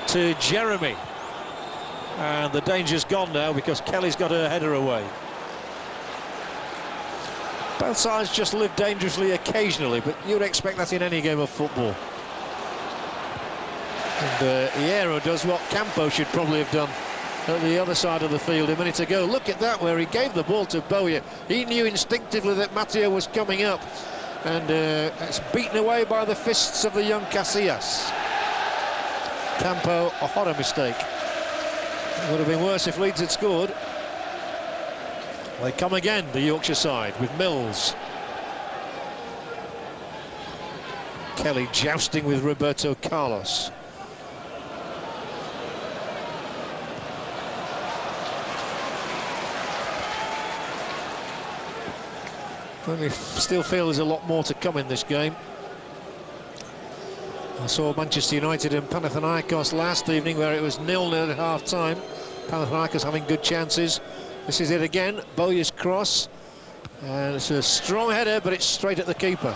B: to Jeremy. And the danger's gone now because Kelly's got a header away. Both sides just live dangerously occasionally, but you'd expect that in any game of football. And Hierro does what Campo should probably have done at the other side of the field a minute ago. Look at that, where he gave the ball to Bowyer. He knew instinctively that Matteo was coming up. And it's beaten away by the fists of the young Casillas. Campo, a horror mistake. It would have been worse if Leeds had scored. They come again, the Yorkshire side, with Mills. Kelly jousting with Roberto Carlos. We still feel there's a lot more to come in this game. I saw Manchester United and Panathinaikos last evening, where it was 0-0 at half-time. Panathinaikos having good chances. This is it again. Bowyer's cross. And it's a strong header, but it's straight at the keeper.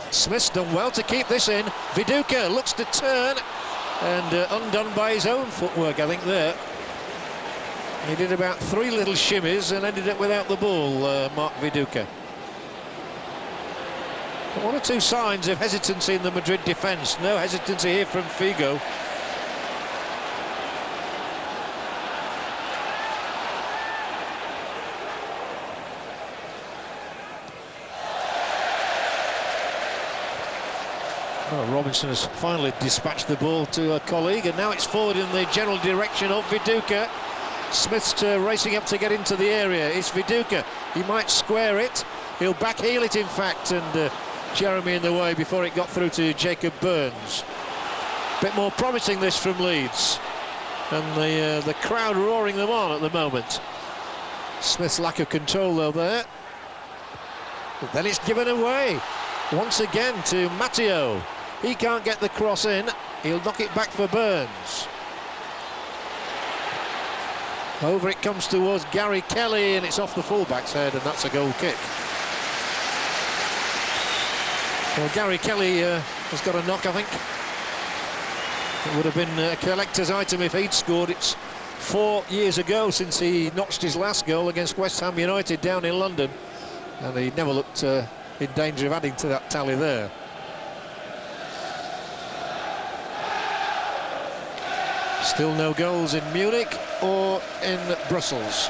B: Smith's done well to keep this in. Viduka looks to turn, and undone by his own footwork, I think, there. He did about 3 little shimmies and ended up without the ball, Mark Viduka. But 1 or 2 signs of hesitancy in the Madrid defence. No hesitancy here from Figo. Well, Robinson has finally dispatched the ball to a colleague, and now it's forward in the general direction of Viduka. Smith's racing up to get into the area. It's Viduka. He might square it. He'll backheel it, in fact, and Jeremy in the way before it got through to Jacob Burns. Bit more promising this from Leeds, and the crowd roaring them on at the moment. Smith's lack of control, though, there. But then it's given away once again to Matteo. He can't get the cross in. He'll knock it back for Burns. Over it comes towards Gary Kelly, and it's off the fullback's head, and that's a goal kick. Well, Gary Kelly has got a knock, I think. It would have been a collector's item if he'd scored. It's 4 years ago since he notched his last goal against West Ham United down in London, and he never looked in danger of adding to that tally there. Still no goals in Munich or in Brussels.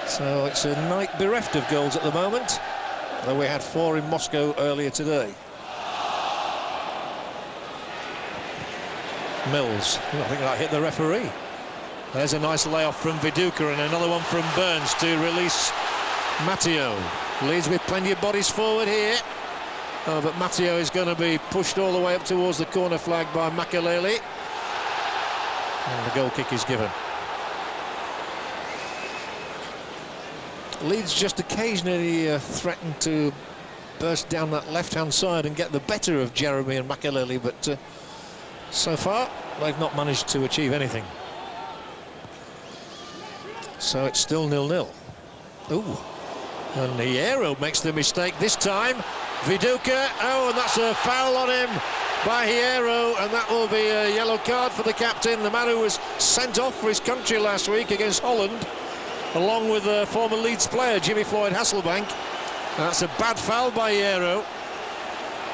B: So it's a night bereft of goals at the moment, though we had 4 in Moscow earlier today. Mills, I think that hit the referee. There's a nice layoff from Viduka, and another one from Burns to release Matteo. Leeds with plenty of bodies forward here. Oh, but Matteo is going to be pushed all the way up towards the corner flag by Makelele. And the goal kick is given. Leeds just occasionally threaten to burst down that left-hand side and get the better of Jeremy and Makelele, but so far they've not managed to achieve anything. So it's still 0-0. Ooh, and Hierro makes the mistake this time. Viduka, oh, and that's a foul on him by Hierro, and that will be a yellow card for the captain, the man who was sent off for his country last week against Holland, along with former Leeds player Jimmy Floyd Hasselbank. That's a bad foul by Hierro,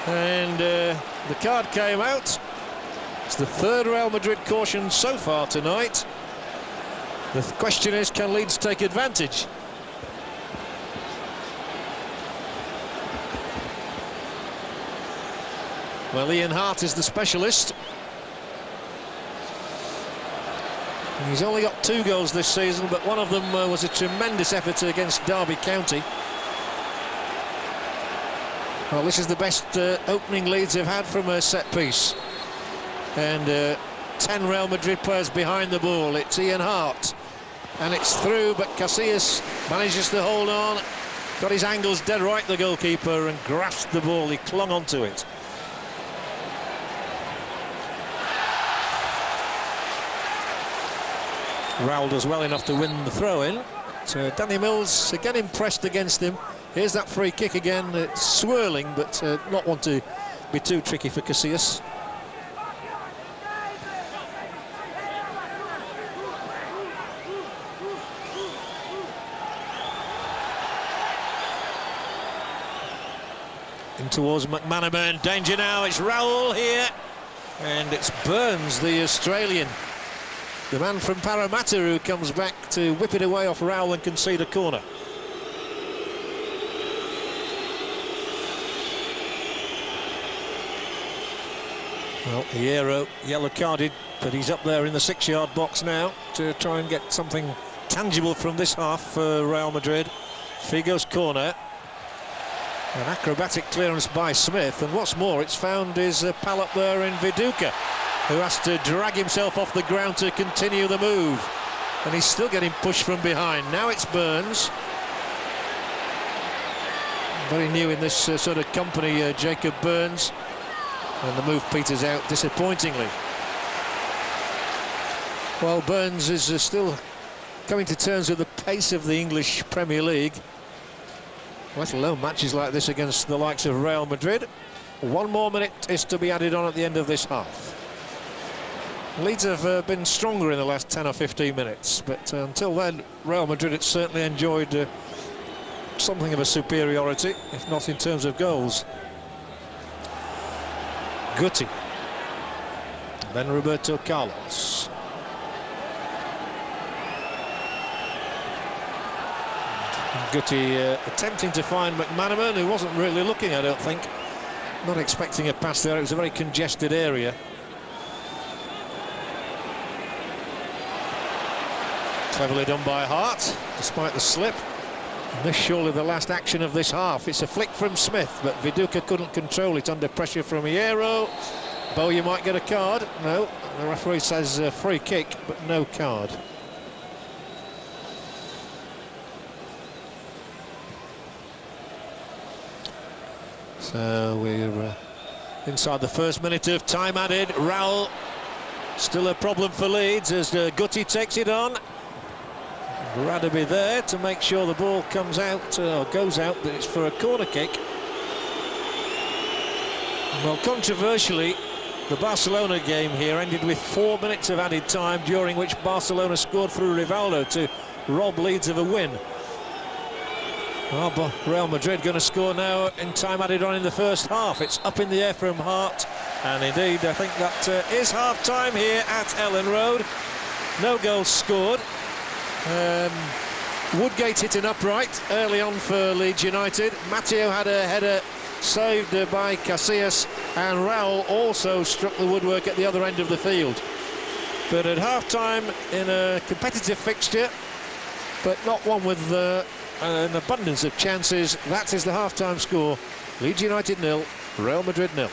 B: and the card came out. It's the third Real Madrid caution so far tonight. The question is, can Leeds take advantage? Well, Ian Hart is the specialist. He's only got 2 goals this season, but one of them was a tremendous effort against Derby County. Well, this is the best opening Leeds have had from a set piece. And 10 Real Madrid players behind the ball. It's Ian Hart. And it's through, but Casillas manages to hold on. Got his angles dead right, the goalkeeper, and grasped the ball. He clung onto it. Raul does well enough to win the throw-in. So Danny Mills again impressed against him. Here's that free kick again. It's swirling, but not one to be too tricky for Casillas. In towards McManaman. Danger now. It's Raul here. And it's Burns, the Australian, the man from Parramatta, who comes back to whip it away off Raul and concede a corner. Well, Hierro yellow carded, but he's up there in the 6-yard box now to try and get something tangible from this half for Real Madrid. Figo's corner. An acrobatic clearance by Smith, and what's more, it's found his pal up there in Viduka, who has to drag himself off the ground to continue the move. And he's still getting pushed from behind. Now it's Burns. Very new in this sort of company, Jacob Burns. And the move peters out disappointingly. Well, Burns is still coming to terms with the pace of the English Premier League, let alone matches like this against the likes of Real Madrid. 1 more minute is to be added on at the end of this half. Leeds have been stronger in the last 10 or 15 minutes, but until then, Real Madrid had certainly enjoyed something of a superiority, if not in terms of goals. Guti, then Roberto Carlos. Guti attempting to find McManaman, who wasn't really looking, I don't think. Not expecting a pass there, it was a very congested area. Cleverly done by Hart, despite the slip. And this surely the last action of this half. It's a flick from Smith, but Viduka couldn't control it under pressure from Hierro. Bowyer might get a card. No, the referee says free kick, but no card. So we're inside the first minute of time added. Raul, still a problem for Leeds as Guti takes it on. Radaby there to make sure the ball comes out, or goes out, but it's for a corner kick. Well, controversially, the Barcelona game here ended with 4 minutes of added time, during which Barcelona scored through Rivaldo to rob Leeds of a win. Well, Real Madrid going to score now in time added on in the first half. It's up in the air from Hart, and indeed I think that is half-time here at Ellen Road. No goals scored. Woodgate hit an upright early on for Leeds United. Matteo had a header saved by Casillas, and Raul also struck the woodwork at the other end of the field. But at half-time, in a competitive fixture, but not one with an abundance of chances. That is the half-time score. Leeds United 0, Real Madrid 0.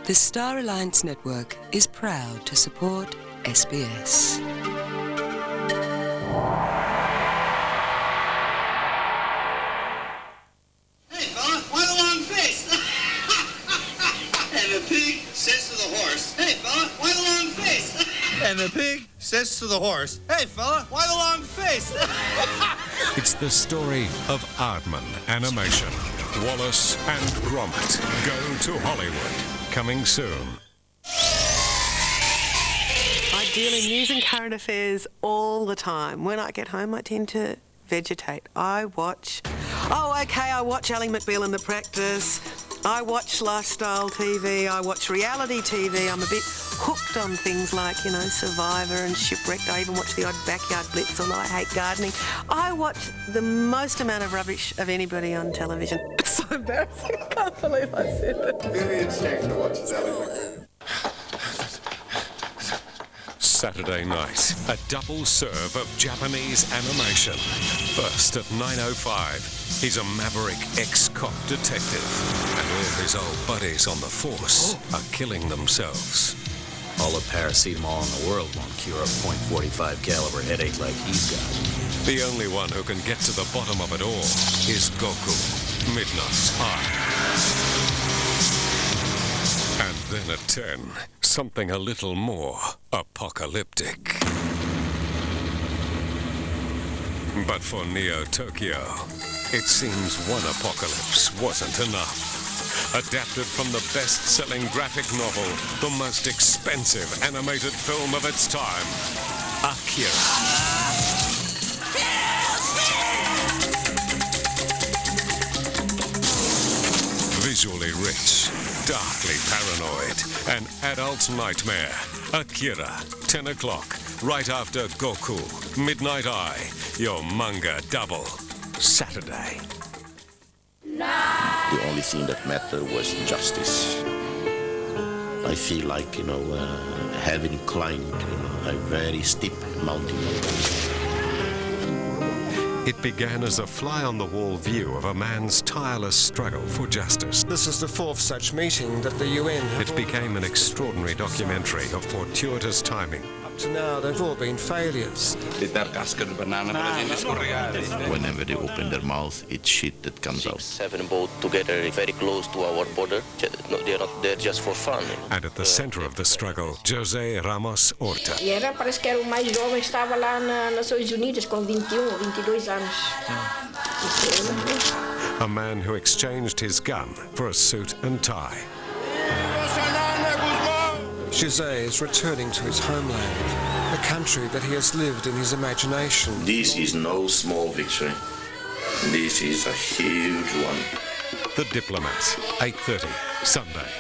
C: The Star Alliance Network is proud to support SBS.
D: Hey fella, why the long face? And the pig says to the horse, hey fella, why the long face? And the pig says to the horse, hey fella, why the long face?
E: It's the story of Aardman Animation. Wallace and Gromit go to Hollywood. Coming soon.
F: I deal in news and current affairs all the time. When I get home, I tend to vegetate. I watch Ally McBeal in The Practice. I watch lifestyle TV. I watch reality TV. I'm a bit hooked on things like, Survivor and Shipwrecked. I even watch the odd Backyard Blitz, although I hate gardening. I watch the most amount of rubbish of anybody on television. It's so embarrassing. I can't believe I said it.
D: Vivian Stanger watches Ally McBeal.
E: Saturday night, a double serve of Japanese animation. First at 9:05, he's a maverick ex-cop detective, and all his old buddies on the force are killing themselves.
G: All the paracetamol in the world won't cure a .45 caliber headache like he's got.
E: The only one who can get to the bottom of it all is Goku, Midnight's Eye. And then at 10, something a little more apocalyptic. But for Neo Tokyo, it seems one apocalypse wasn't enough. Adapted from the best-selling graphic novel, the most expensive animated film of its time, Akira. Visually rich, darkly paranoid, an adult nightmare. Akira, 10 o'clock, right after Goku, Midnight Eye, your manga double, Saturday.
H: The only thing that mattered was justice. I feel like, having climbed, a very steep mountain.
E: It began as a fly-on-the-wall view of a man's tireless struggle for justice.
I: This is the fourth such meeting that the UN...
E: It became an extraordinary documentary of fortuitous timing.
I: Up to now, they've all been failures.
H: Whenever they open their mouth, it's shit that comes out.
J: 7 boats together very close to our border. No, they're not there just for fun.
E: And at the center of the struggle, José Ramos Horta.
K: Parece que era o mais jovem, estava lá nas Nações Unidas com 21 ou 22 anos.
E: A man who exchanged his gun for a suit and tie.
I: José is returning to his homeland, a country that he has lived in his imagination.
H: This is no small victory. This is a huge one.
E: The Diplomat, 8:30, Sunday.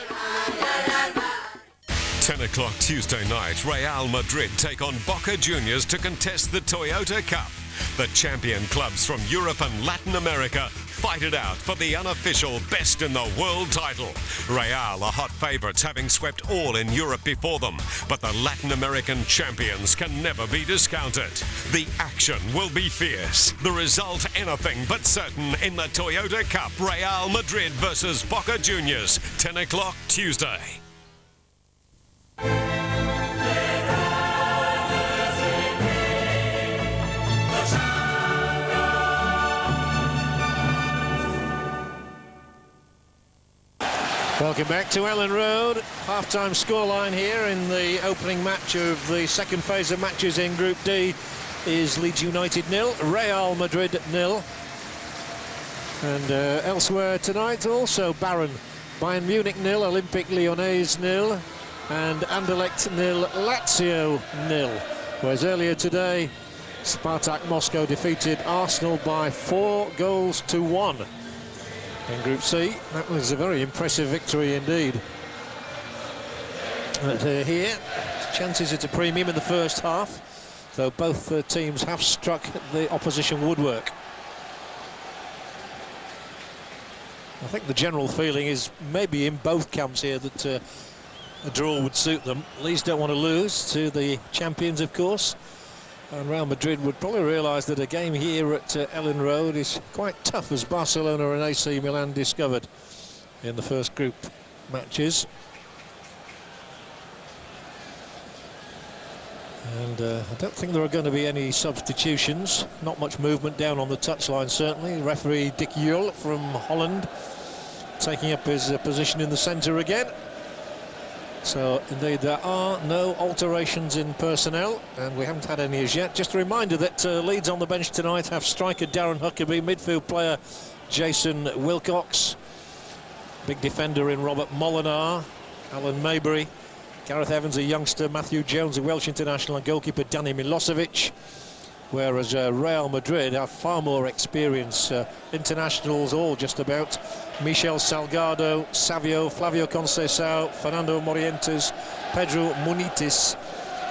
E: 10 o'clock Tuesday night, Real Madrid take on Boca Juniors to contest the Toyota Cup. The champion clubs from Europe and Latin America fight it out for the unofficial best in the world title. Real are hot favourites, having swept all in Europe before them, but the Latin American champions can never be discounted. The action will be fierce. The result anything but certain in the Toyota Cup. Real Madrid versus Boca Juniors, 10 o'clock Tuesday.
B: Welcome back to Ellen Road. Half-time scoreline here in the opening match of the second phase of matches in Group D. is Leeds United 0, Real Madrid 0. And elsewhere tonight also barren. Bayern Munich 0, Olympique Lyonnais 0, and Anderlecht 0, Lazio 0. Whereas earlier today, Spartak Moscow defeated Arsenal by 4-1 in Group C. That was a very impressive victory indeed. But here, chances at a premium in the first half, though both teams have struck the opposition woodwork. I think the general feeling is maybe in both camps here that a draw would suit them. Leeds don't want to lose to the champions, of course, and Real Madrid would probably realise that a game here at Ellen Road is quite tough, as Barcelona and AC Milan discovered in the first group matches. And I don't think there are going to be any substitutions. Not much movement down on the touchline, certainly. Referee Dick Jul from Holland taking up his position in the centre again. So, indeed, there are no alterations in personnel, and we haven't had any as yet. Just a reminder that Leeds on the bench tonight have striker Darren Huckabee, midfield player Jason Wilcox, big defender in Robert Molinar, Alan Maybury, Gareth Evans, a youngster, Matthew Jones, a Welsh international, and goalkeeper Danny Milosevic. Whereas Real Madrid have far more experience, internationals all just about. Michel Salgado, Savio, Flavio Conceição, Fernando Morientes, Pedro Munitis,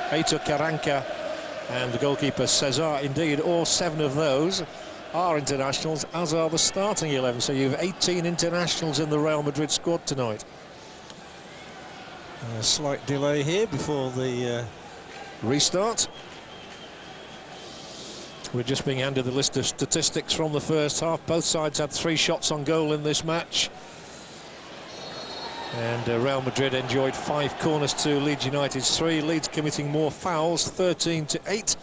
B: Heitor Carranca, and the goalkeeper Cesar. Indeed, all 7 of those are internationals, as are the starting 11. So you have 18 internationals in the Real Madrid squad tonight. A slight delay here before the restart. We're just being handed the list of statistics from the first half. Both sides had 3 shots on goal in this match. And Real Madrid enjoyed 5 corners to Leeds United's 3. Leeds committing more fouls, 13-8.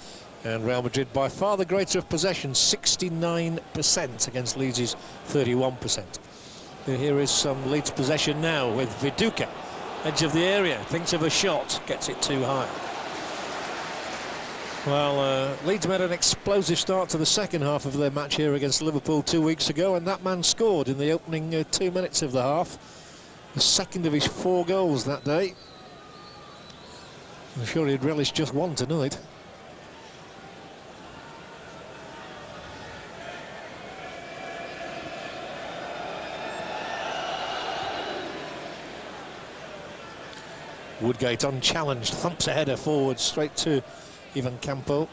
B: And Real Madrid by far the greater of possession, 69% against Leeds' 31%. Here is some Leeds possession now with Viduka. Edge of the area, thinks of a shot, gets it too high. Well, Leeds made an explosive start to the second half of their match here against Liverpool 2 weeks ago, and that man scored in the opening 2 minutes of the half. The second of his 4 goals that day. I'm sure he'd relish just one tonight. Woodgate unchallenged, thumps a header forward straight to Ivan Campo.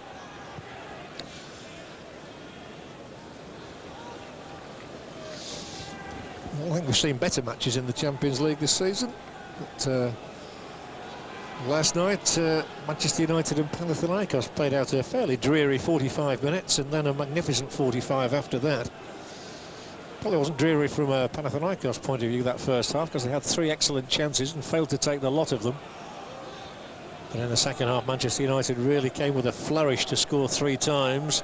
B: I think we've seen better matches in the Champions League this season. But last night, Manchester United and Panathinaikos played out a fairly dreary 45 minutes and then a magnificent 45 after that. Probably wasn't dreary from a Panathinaikos point of view that first half, because they had 3 excellent chances and failed to take the lot of them. But in the second half, Manchester United really came with a flourish to score 3 times.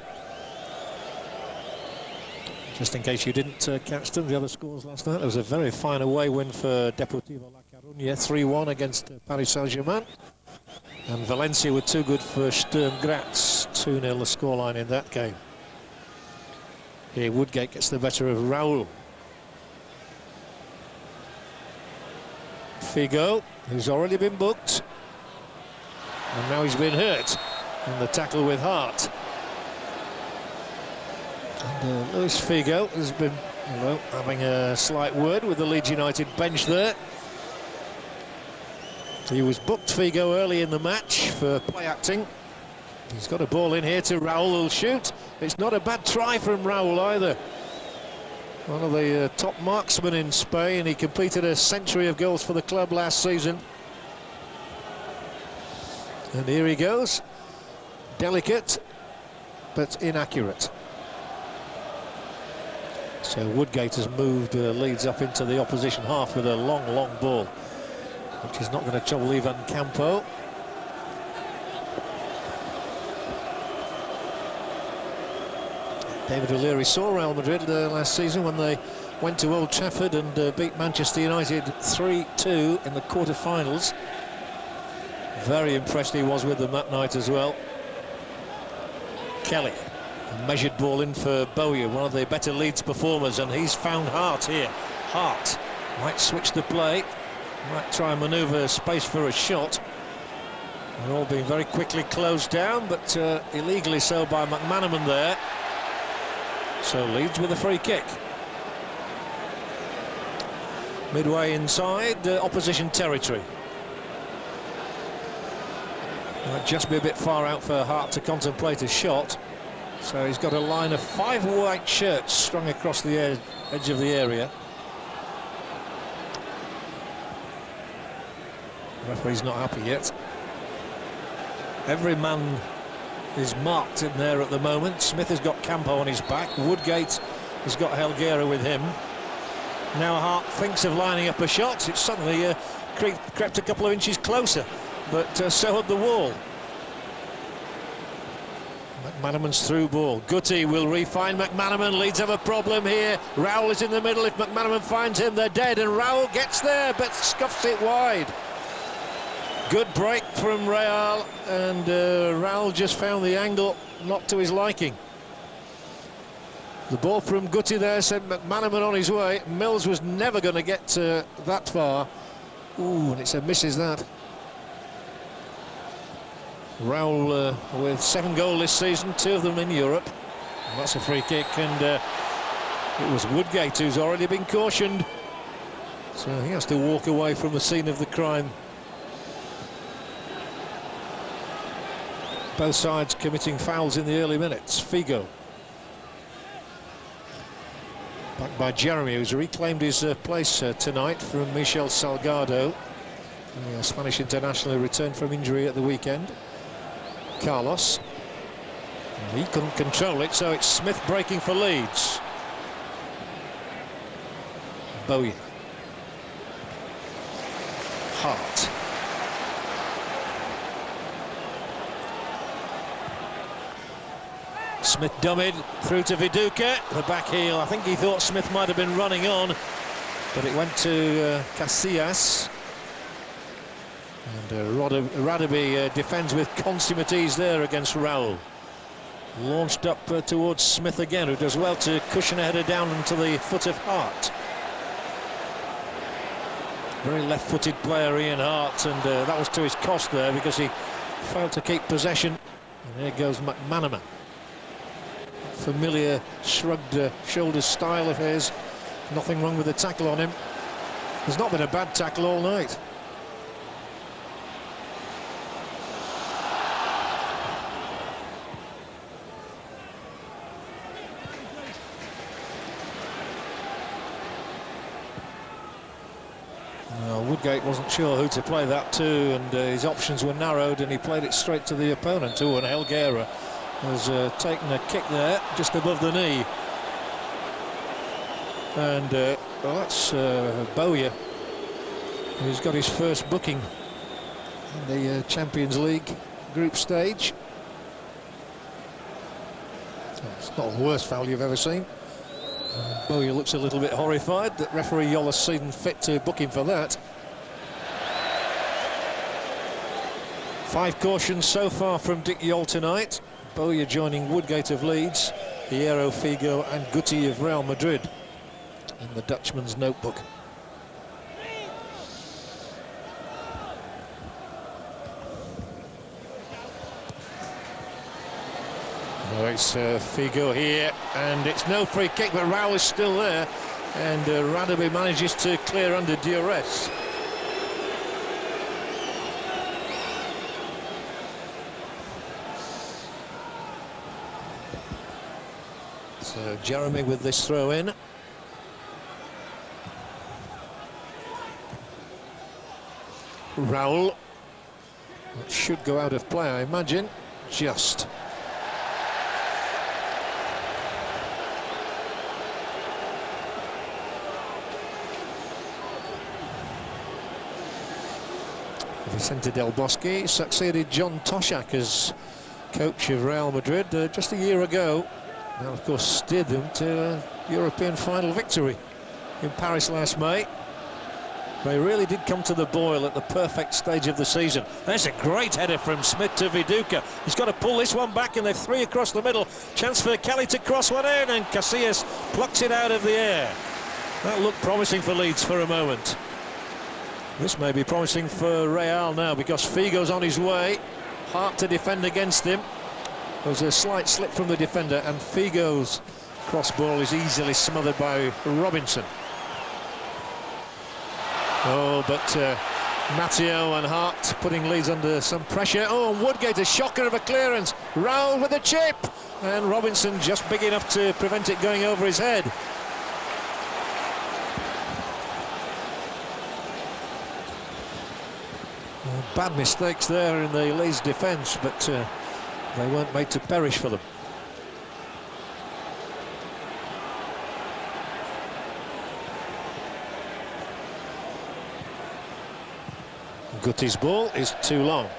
B: Just in case you didn't catch them, the other scores last night, there was a very fine away win for Deportivo La Coruña, 3-1 against Paris Saint-Germain. And Valencia were too good for Sturm Graz, 2-0 the scoreline in that game. Here Woodgate gets the better of Raul. Figo, who's already been booked. And now he's been hurt in the tackle with Hart. And Luis Figo has been having a slight word with the Leeds United bench there. He was booked, Figo, early in the match for play acting. He's got a ball in here to Raul, who'll shoot. It's not a bad try from Raul either. One of the top marksmen in Spain. He completed a century of goals for the club last season. And here he goes. Delicate, but inaccurate. So Woodgate has moved Leeds up into the opposition half with a long ball, which is not going to trouble Ivan Campo. David O'Leary saw Real Madrid last season when they went to Old Trafford and beat Manchester United 3-2 in the quarter-finals. Very impressed he was with them that night as well. Kelly. A measured ball in for Bowyer, one of the better Leeds performers, and he's found Hart here. Hart might switch the play, might try and manoeuvre space for a shot. They're all being very quickly closed down, but illegally so by McManaman there. So Leeds with a free kick. Midway inside opposition territory. Might just be a bit far out for Hart to contemplate a shot. So he's got a line of 5 white shirts strung across the edge of the area. The referee's not happy yet. Every man is marked in there at the moment. Smith has got Campo on his back. Woodgate has got Helguera with him. Now Hart thinks of lining up a shot. It's suddenly crept a couple of inches closer, but so had the wall. McManaman's through ball. Gutty will re-find McManaman. Leeds have a problem here. Raul is in the middle. If McManaman finds him, they're dead, and Raul gets there but scuffs it wide. Good break from Real, and Raul just found the angle not to his liking. The ball from Gutty there sent McManaman on his way. Mills was never going to get that far. Ooh, and it's a miss, is that. Raul with 7 goals this season, 2 of them in Europe. And that's a free kick, and it was Woodgate who's already been cautioned. So he has to walk away from the scene of the crime. Both sides committing fouls in the early minutes. Figo. Back by Jeremy, who's reclaimed his place tonight from Michel Salgado. The Spanish international returned from injury at the weekend. Carlos. And he couldn't control it, so it's Smith breaking for Leeds. Bowyer. Hart. Smith dummied through to Viduka, the back heel. I think he thought Smith might have been running on, but it went to Casillas. And Radaby defends with consummate ease there against Raul. Launched up towards Smith again, who does well to cushion a header down into the foot of Hart. Very left-footed player, Ian Hart, and that was to his cost there because he failed to keep possession. And there goes McManaman. Familiar shrugged shoulders style of his. Nothing wrong with the tackle on him. There's not been a bad tackle all night. Woodgate wasn't sure who to play that to, and his options were narrowed, and he played it straight to the opponent. And Helguera has taken a kick there just above the knee, and well, that's Bowyer, who's got his first booking in the Champions League group stage. So it's not the worst foul you've ever seen. Bowyer looks a little bit horrified that referee Yolla's seen fit to book him for that. 5 cautions so far from Dick Yoll tonight. Bowyer joining Woodgate of Leeds, Hierro, Figo and Gutty of Real Madrid in the Dutchman's notebook. Oh, it's Figo here, and it's no free kick, but Raul is still there, and Radaby manages to clear under duress. So Jeremy with this throw in. Raul. That should go out of play, I imagine. Just. Vicente Del Bosque succeeded John Toshak as coach of Real Madrid just a year ago. Now, of course, steered them to a European final victory in Paris last May. They really did come to the boil at the perfect stage of the season. There's a great header from Smith to Viduka. He's got to pull this one back, and they're 3 across the middle. Chance for Kelly to cross one in, and Casillas plucks it out of the air. That looked promising for Leeds for a moment. This may be promising for Real now, because Figo's on his way. Hart to defend against him. There's a slight slip from the defender, and Figo's cross ball is easily smothered by Robinson. Oh, but Matteo and Hart putting Leeds under some pressure. Oh, Woodgate, a shocker of a clearance. Raul with a chip, and Robinson just big enough to prevent it going over his head. Bad mistakes there in the Leeds defence, but they weren't made to perish for them. Gutti's ball is too long.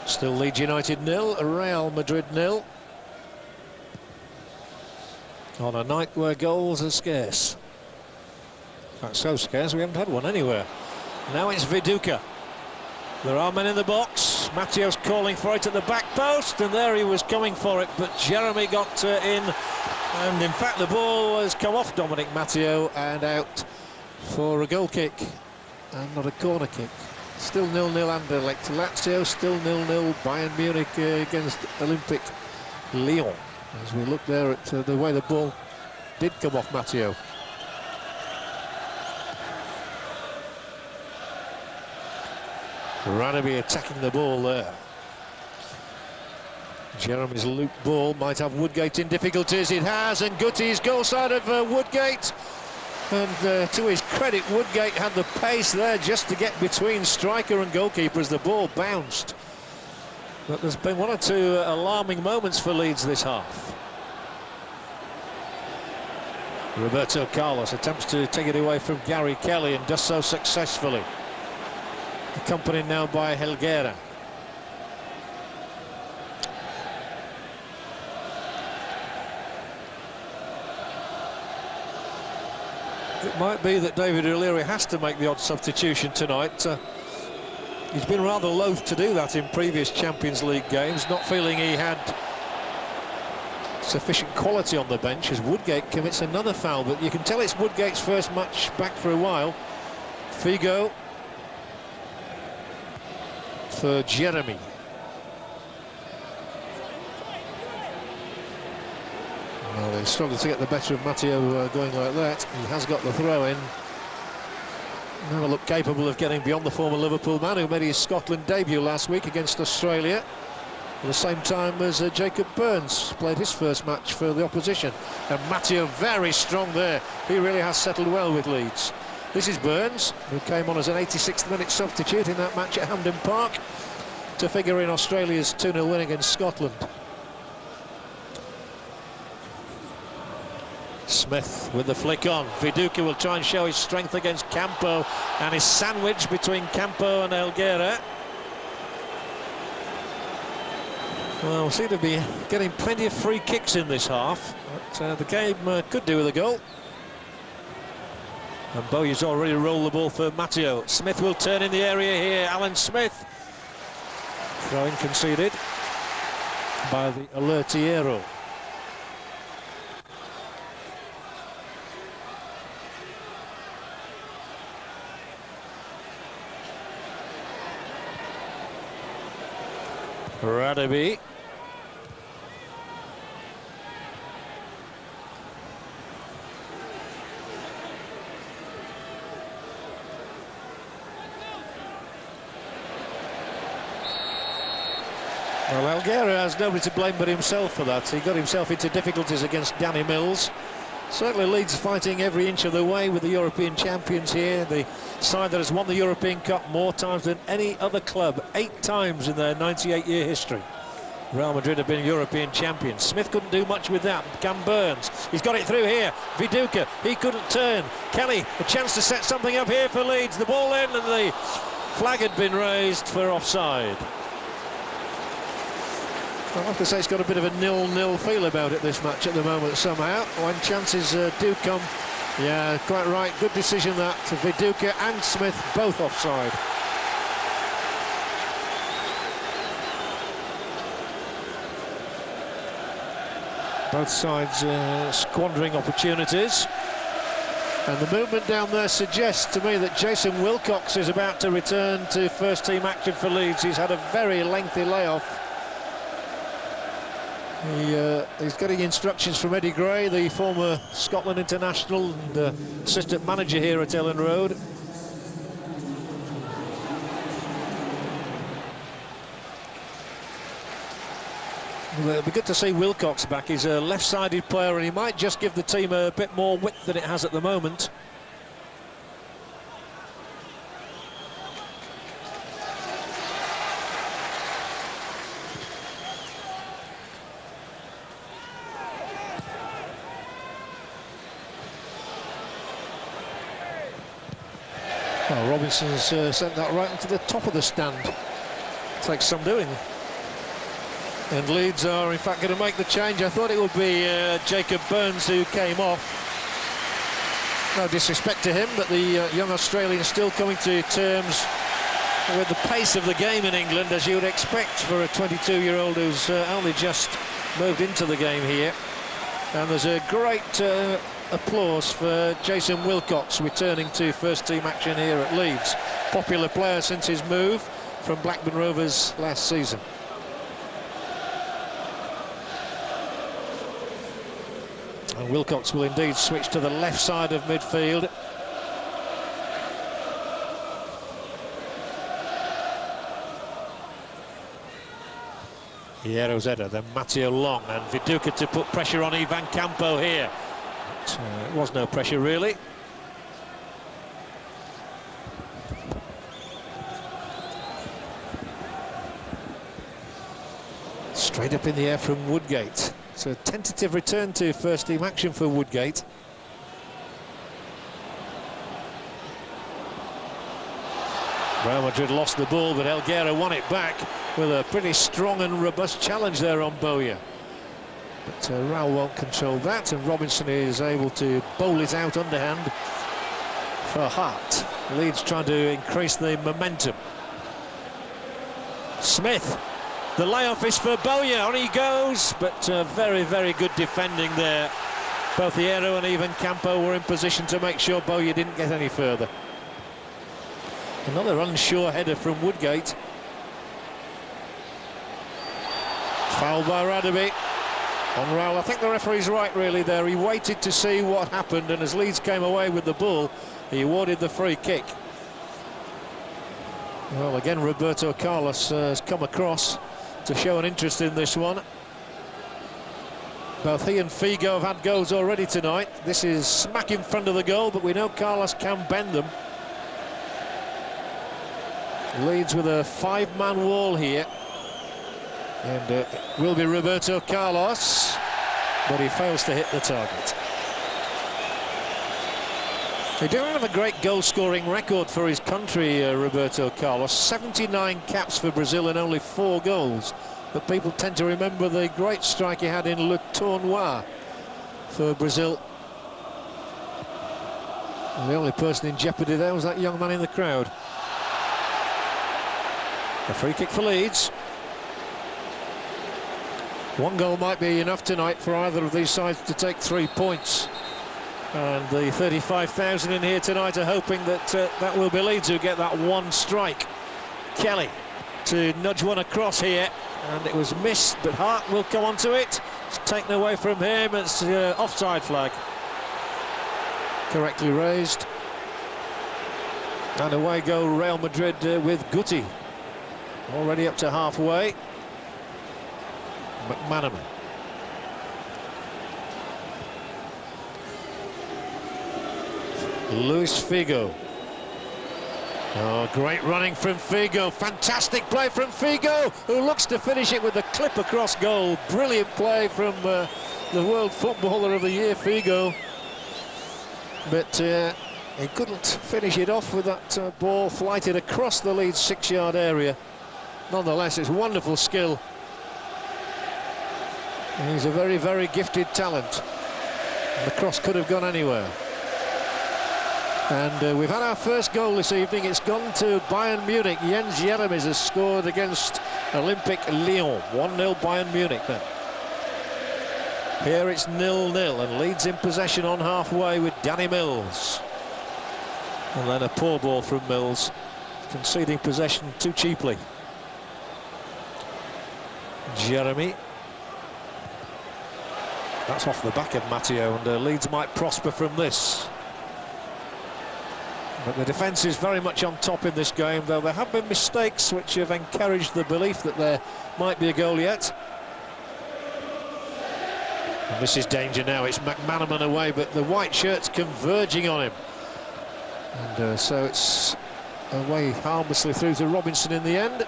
B: Still Leeds United 0, Real Madrid 0. On a night where goals are scarce. That's so scarce we haven't had one anywhere. Now it's Viduka. There are men in the box. Matteo's calling for it at the back post, and there he was coming for it, but Jeremy got in, and in fact the ball has come off Dominic Matteo and out for a goal kick and not a corner kick. Still 0-0 Anderlecht. Lazio still 0-0 Bayern Munich against Olympique Lyon. As we look there at the way the ball did come off Matteo. Ranaby attacking the ball there. Jeremy's loop ball might have Woodgate in difficulties. It has, and Gutti's goal side of Woodgate. And to his credit, Woodgate had the pace there just to get between striker and goalkeeper as the ball bounced. But there's been 1 or 2 alarming moments for Leeds this half. Roberto Carlos attempts to take it away from Gary Kelly and does so successfully. Accompanied now by Helguera. It might be that David O'Leary has to make the odd substitution tonight. He's been rather loath to do that in previous Champions League games, not feeling he had sufficient quality on the bench as Woodgate commits another foul, but you can tell it's Woodgate's first match back for a while. Figo for Jeremy. Well, they struggled to get the better of Matteo going like that. He has got the throw in. Never looked capable of getting beyond the former Liverpool man who made his Scotland debut last week against Australia. At the same time as Jacob Burns played his first match for the opposition. And Matteo very strong there. He really has settled well with Leeds. This is Burns, who came on as an 86th minute substitute in that match at Hampden Park to figure in Australia's 2-0 win against Scotland. Smith with the flick on. Viduka will try and show his strength against Campo, and his sandwich between Campo and Helguera. Well, we seem to be getting plenty of free kicks in this half, but the game could do with a goal. And Bowyer's already rolled the ball for Matteo. Smith will turn in the area here. Alan Smith. Throw-in conceded by the Alertiero. Radaby. Well, Helguera has nobody to blame but himself for that. He got himself into difficulties against Danny Mills. Certainly Leeds fighting every inch of the way with the European champions here. The side that has won the European Cup more times than any other club, 8 times in their 98-year history. Real Madrid have been European champions. Smith couldn't do much with that. Cam Burns, he's got it through here. Viduka, he couldn't turn. Kelly, a chance to set something up here for Leeds. The ball in, and the flag had been raised for offside. I have to say it's got a bit of a 0-0 feel about it, this match, at the moment somehow, when chances do come. Yeah, quite right, good decision that. Viduka and Smith both offside. Both sides squandering opportunities. And the movement down there suggests to me that Jason Wilcox is about to return to first-team action for Leeds. He's had a very lengthy layoff. He's getting instructions from Eddie Gray, the former Scotland international and assistant manager here at Ellen Road. Well, it'll be good to see Wilcox back. He's a left-sided player, and he might just give the team a bit more width than it has at the moment. Well, Robinson's sent that right into the top of the stand. Takes some doing. And Leeds are in fact going to make the change. I thought it would be Jacob Burns who came off. No disrespect to him, but the young Australian is still coming to terms with the pace of the game in England, as you would expect for a 22-year-old who's only just moved into the game here. And there's a great applause for Jason Wilcox returning to first-team action here at Leeds. Popular player since his move from Blackburn Rovers last season. And Wilcox will indeed switch to the left side of midfield. Hierro's header, then Matteo Long, and Viduka to put pressure on Ivan Campo here. But, it was no pressure really. Straight up in the air from Woodgate. So a tentative return to first-team action for Woodgate. Real Madrid lost the ball, but Helguera won it back with a pretty strong and robust challenge there on Bowyer. But Real won't control that, and Robinson is able to bowl it out underhand for Hart. Leeds trying to increase the momentum. Smith. The layoff is for Bowyer, on he goes, but very, very good defending there. Both Hierro and Ivan Campo were in position to make sure Bowyer didn't get any further. Another unsure header from Woodgate. Foul by Radaby on Raul. I think the referee's right really there. He waited to see what happened, and as Leeds came away with the ball, he awarded the free kick. Well, again, Roberto Carlos has come across to show an interest in this one. Both he and Figo have had goals already tonight. This is smack in front of the goal, but we know Carlos can bend them. Leeds with a 5-man wall here. And it will be Roberto Carlos, but he fails to hit the target. He didn't have a great goal-scoring record for his country, Roberto Carlos. 79 caps for Brazil and only 4 goals. But people tend to remember the great strike he had in Le Tournoi for Brazil. And the only person in jeopardy there was that young man in the crowd. A free kick for Leeds. One goal might be enough tonight for either of these sides to take 3 points. And the 35,000 in here tonight are hoping that that will be Leeds who get that one strike. Kelly to nudge one across here, and it was missed, but Hart will come onto it. It's taken away from him. It's offside flag. Correctly raised. And away go Real Madrid with Guti. Already up to halfway. McManaman. Luis Figo. Oh, great running from Figo. Fantastic play from Figo, who looks to finish it with a clip across goal. Brilliant play from the World Footballer of the Year, Figo. But he couldn't finish it off with that ball flighted across the Leeds 6-yard area. Nonetheless, it's wonderful skill. He's a very, very gifted talent. And the cross could have gone anywhere. And we've had our first goal this evening. It's gone to Bayern Munich. Jens Jeremies has scored against Olympique Lyon. 1-0 Bayern Munich then. Here it's 0-0 and Leeds in possession on halfway with Danny Mills. And then a poor ball from Mills, conceding possession too cheaply. Jeremy. That's off the back of Matteo, and Leeds might prosper from this. But the defence is very much on top in this game, though there have been mistakes which have encouraged the belief that there might be a goal yet. And this is danger now. It's McManaman away, but the white shirt's converging on him. And so it's away harmlessly through to Robinson in the end.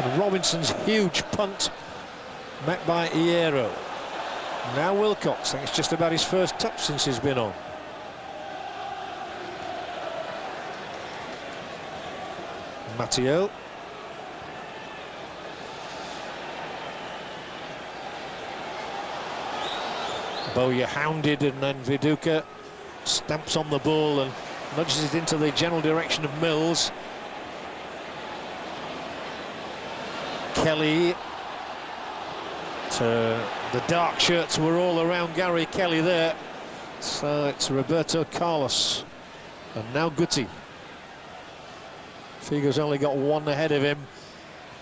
B: And Robinson's huge punt met by Hierro. Now Wilcox. I think it's just about his first touch since he's been on. Matteo. Bowyer hounded, and then Viduka stamps on the ball and nudges it into the general direction of Mills. Kelly. The dark shirts were all around Gary Kelly there. So it's Roberto Carlos. And now Guti. Figo's only got one ahead of him,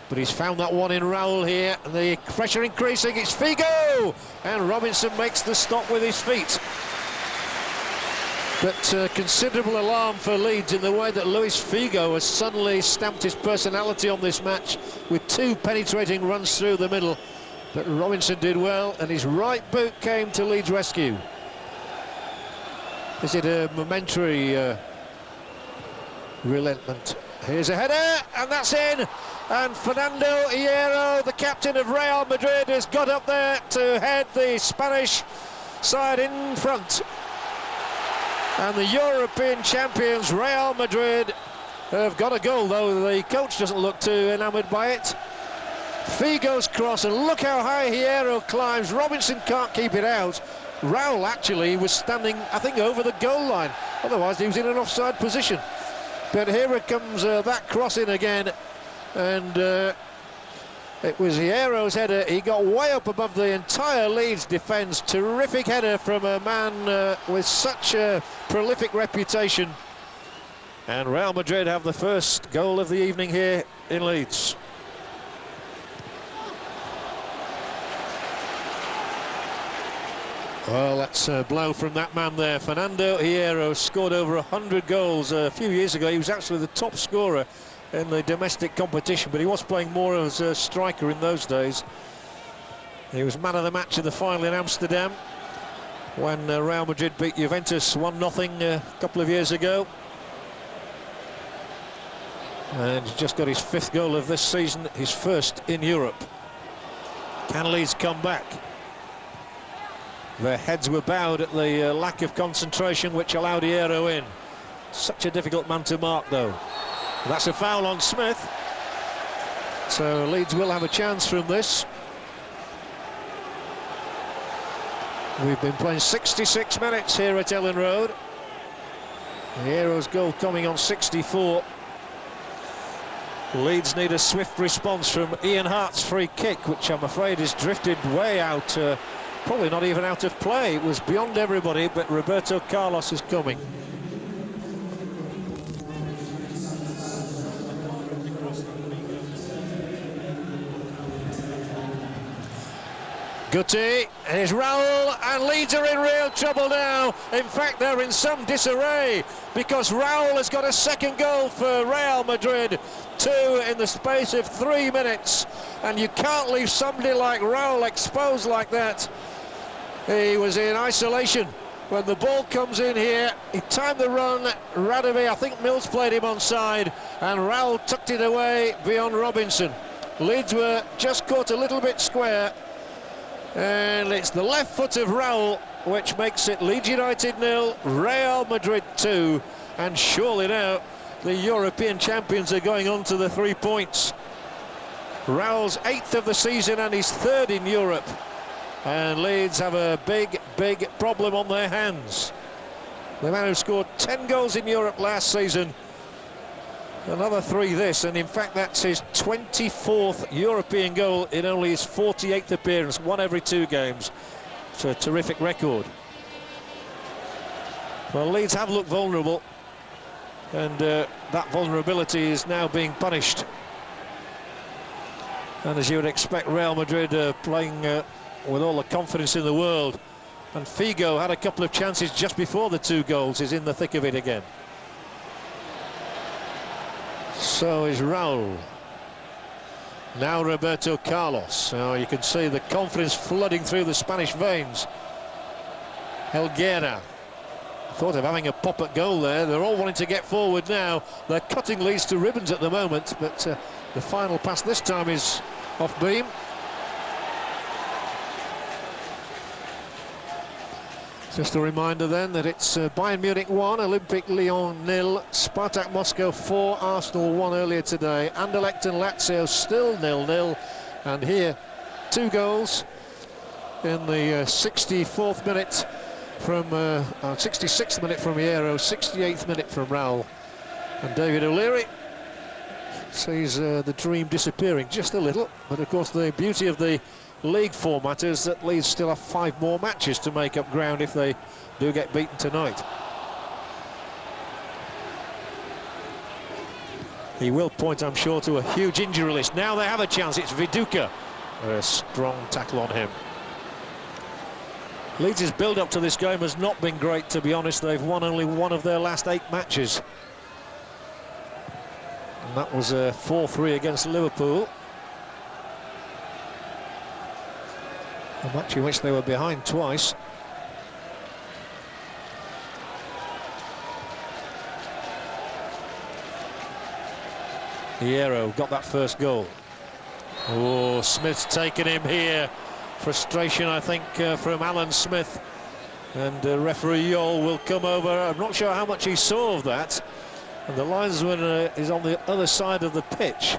B: but he's found that one in Raul here, and the pressure increasing. It's Figo, and Robinson makes the stop with his feet. But considerable alarm for Leeds in the way that Luis Figo has suddenly stamped his personality on this match with 2 penetrating runs through the middle. But Robinson did well, and his right boot came to Leeds' rescue. Is it a momentary relentment? Here's a header, and that's in. And Fernando Hierro, the captain of Real Madrid, has got up there to head the Spanish side in front. And the European champions, Real Madrid, have got a goal, though the coach doesn't look too enamoured by it. Figo's cross, and look how high Hierro climbs. Robinson can't keep it out. Raul actually was standing, I think, over the goal line. Otherwise, he was in an offside position. But here it comes, that cross in again, and it was Hierro's header. He got way up above the entire Leeds defence. Terrific header from a man with such a prolific reputation. And Real Madrid have the first goal of the evening here in Leeds. Well, that's a blow from that man there. Fernando Hierro scored over 100 goals a few years ago. He was actually the top scorer in the domestic competition, but he was playing more as a striker in those days. He was man of the match in the final in Amsterdam when Real Madrid beat Juventus 1-0 a couple of years ago. And he's just got his 5th goal of this season, his first in Europe. Can Leeds come back? Their heads were bowed at the lack of concentration which allowed Hierro in. Such a difficult man to mark, though. That's a foul on Smith. So Leeds will have a chance from this. We've been playing 66 minutes here at Ellen Road. Hierro's goal coming on 64. Leeds need a swift response from Ian Hart's free kick, which I'm afraid is drifted way out. Probably not even out of play. It was beyond everybody, but Roberto Carlos is coming. Guti, here's Raul, and Leeds are in real trouble now. In fact, they're in some disarray because Raul has got a 2nd goal for Real Madrid. 2 in the space of 3 minutes, and you can't leave somebody like Raul exposed like that. He was in isolation when the ball comes in here. He timed the run. Radovi, I think Mills played him onside, and Raul tucked it away beyond Robinson. Leeds were just caught a little bit square, and it's the left foot of Raul which makes it Leeds United 0, Real Madrid 2, and surely now the European champions are going on to the 3 points. Raul's 8th of the season and his 3rd in Europe, and Leeds have a big problem on their hands. The man who scored 10 goals in Europe last season, another 3 this, and in fact that's his 24th European goal in only his 48th appearance, 1 every 2 games. It's a terrific record. Well, Leeds have looked vulnerable, and that vulnerability is now being punished. And as you would expect, Real Madrid playing with all the confidence in the world. And Figo had a couple of chances just before the 2 goals, is in the thick of it again. So is Raul. Now Roberto Carlos. Now you can see the confidence flooding through the Spanish veins. Helguera thought of having a pop at goal there. They're all wanting to get forward now. They're cutting Leeds to ribbons at the moment, but the final pass this time is off beam. Just a reminder then that it's Bayern Munich 1, Olympique Lyon 0, Spartak Moscow 4, Arsenal 1 earlier today. Anderlecht and Lazio still 0-0, and here 2 goals in the 64th minute from 66th minute from Hierro, 68th minute from Raul, and David O'Leary sees the dream disappearing just a little. But of course the beauty of the league format is that Leeds still have 5 more matches to make up ground if they do get beaten tonight. He will point, I'm sure, to a huge injury list. Now they have a chance. It's Viduka. A strong tackle on him. Leeds' build-up to this game has not been great, to be honest. They've won only 1 of their last 8 matches. And that was a 4-3 against Liverpool. A match in which they were behind twice. Hierro got that first goal. Oh, Smith's taken him here. Frustration, I think, from Alan Smith. And referee Yol will come over. I'm not sure how much he saw of that. And the linesman is on the other side of the pitch.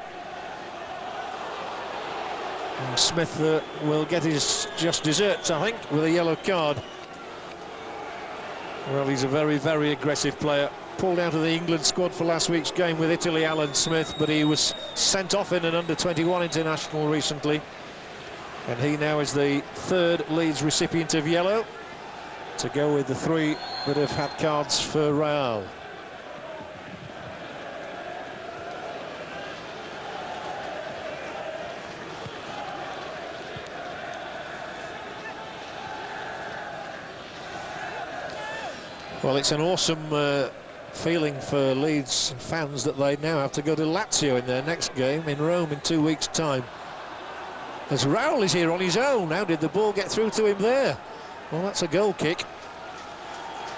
B: And Smith will get his just desserts, I think, with a yellow card. Well, he's a very aggressive player. Pulled out of the England squad for last week's game with Italy, Alan Smith, but he was sent off in an under-21 international recently. And he now is the 3rd Leeds recipient of yellow, to go with the 3 that have had cards for Real. Well, it's an awesome feeling for Leeds fans that they now have to go to Lazio in their next game in Rome in 2 weeks' time. As Raul is here on his own. How did the ball get through to him there? Well, that's a goal kick.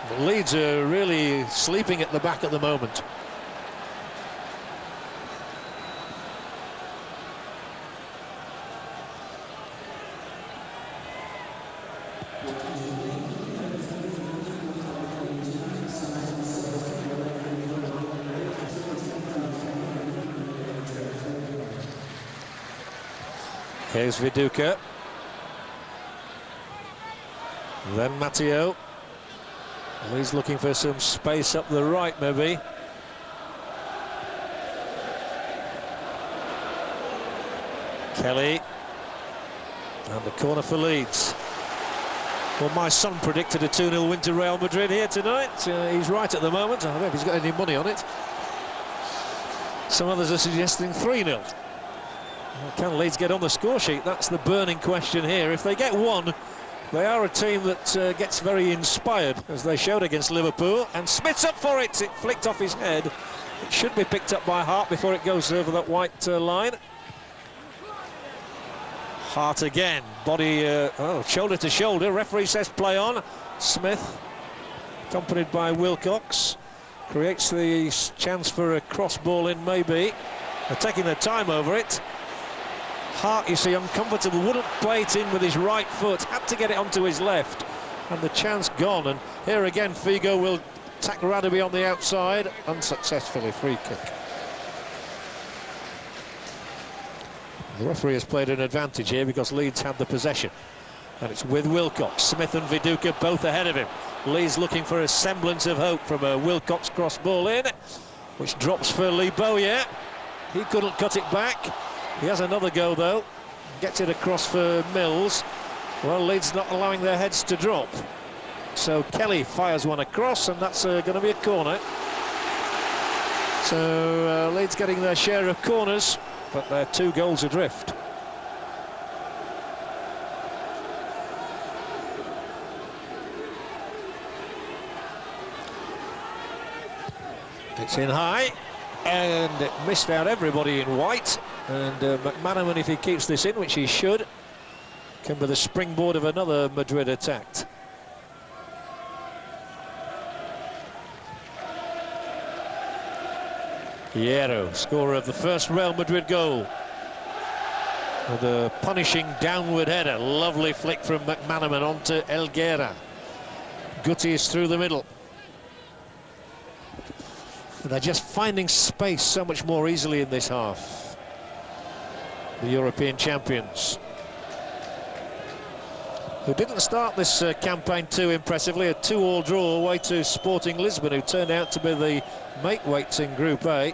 B: But Leeds are really sleeping at the back at the moment. Here's Viduka. Then Matteo. He's looking for some space up the right, maybe. Kelly. And the corner for Leeds. Well, my son predicted a 2-0 win to Real Madrid here tonight. He's right at the moment. I don't know if he's got any money on it. Some others are suggesting 3-0. Can Leeds get on the score sheet? That's the burning question here. If they get 1, they are a team that gets very inspired, as they showed against Liverpool. And Smith's up for it. It flicked off his head. It should be picked up by Hart before it goes over that white line. Hart again. Body, shoulder to shoulder. Referee says play on. Smith accompanied by Wilcox. Creates the chance for a cross ball in, maybe. They're taking their time over it. Hart, you see, uncomfortable, wouldn't play it in with his right foot, had to get it onto his left, and the chance gone. And here again, Figo will attack Radaby on the outside, unsuccessfully. Free kick. The referee has played an advantage here because Leeds had the possession. And it's with Wilcox. Smith and Viduka both ahead of him. Leeds looking for a semblance of hope from a Wilcox cross ball in, which drops for Lee Bowyer. He couldn't cut it back. He has another go though. Gets it across for Mills. Well, Leeds not allowing their heads to drop. So Kelly fires one across, and that's going to be a corner. So Leeds getting their share of corners, but they're 2 goals adrift. It's in high, and it missed out everybody in white. And McManaman, if he keeps this in, which he should, can be the springboard of another Madrid attack. Hierro, scorer of the first Real Madrid goal, with a punishing downward header. Lovely flick from McManaman onto Elguera. Guti is through the middle. And they're just finding space so much more easily in this half, the European champions, who didn't start this campaign too impressively. A 2-2 draw away to Sporting Lisbon, who turned out to be the make-weights in Group A.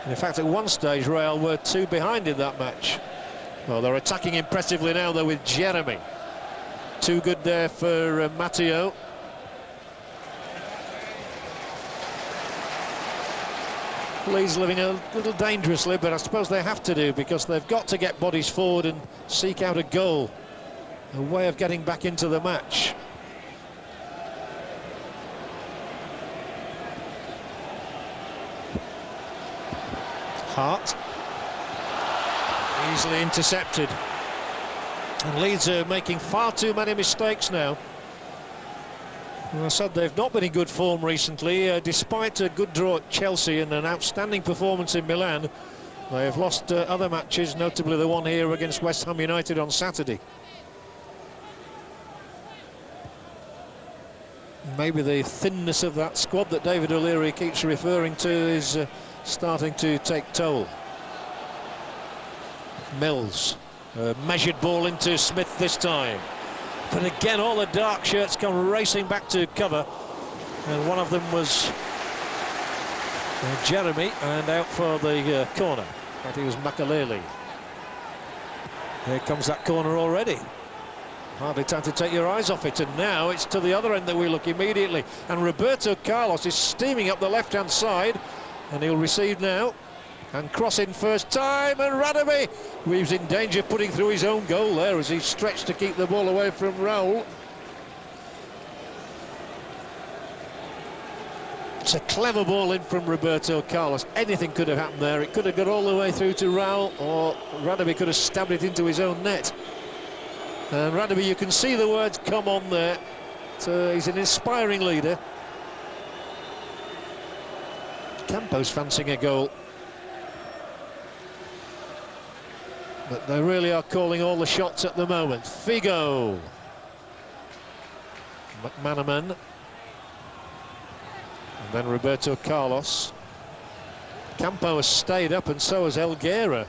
B: And in fact, at one stage, Real were 2 behind in that match. Well, they're attacking impressively now, though, with Jeremy. Too good there for Matteo. Leeds living a little dangerously, but I suppose they have to do, because they've got to get bodies forward and seek out a goal, a way of getting back into the match. Hart, easily intercepted, and Leeds are making far too many mistakes now. Well, I said they've not been in good form recently, despite a good draw at Chelsea and an outstanding performance in Milan. They have lost other matches, notably the one here against West Ham United on Saturday. Maybe the thinness of that squad that David O'Leary keeps referring to is starting to take toll. Mills, a measured ball into Smith this time. But again, all the dark shirts come racing back to cover, and one of them was Jeremy, and out for the corner. I think it was Makaleli. Here comes that corner already. Hardly time to take your eyes off it, and now it's to the other end that we look immediately. And Roberto Carlos is steaming up the left-hand side, and he'll receive now. And cross in first time, and Radaby, he was in danger putting through his own goal there as he stretched to keep the ball away from Raul. It's a clever ball in from Roberto Carlos. Anything could have happened there. It could have got all the way through to Raul, or Radaby could have stabbed it into his own net. And Radaby, you can see the words "come on" there. So he's an inspiring leader. Campos fancying a goal. But they really are calling all the shots at the moment. Figo. McManaman. And then Roberto Carlos. Campo has stayed up, and so has Elguera.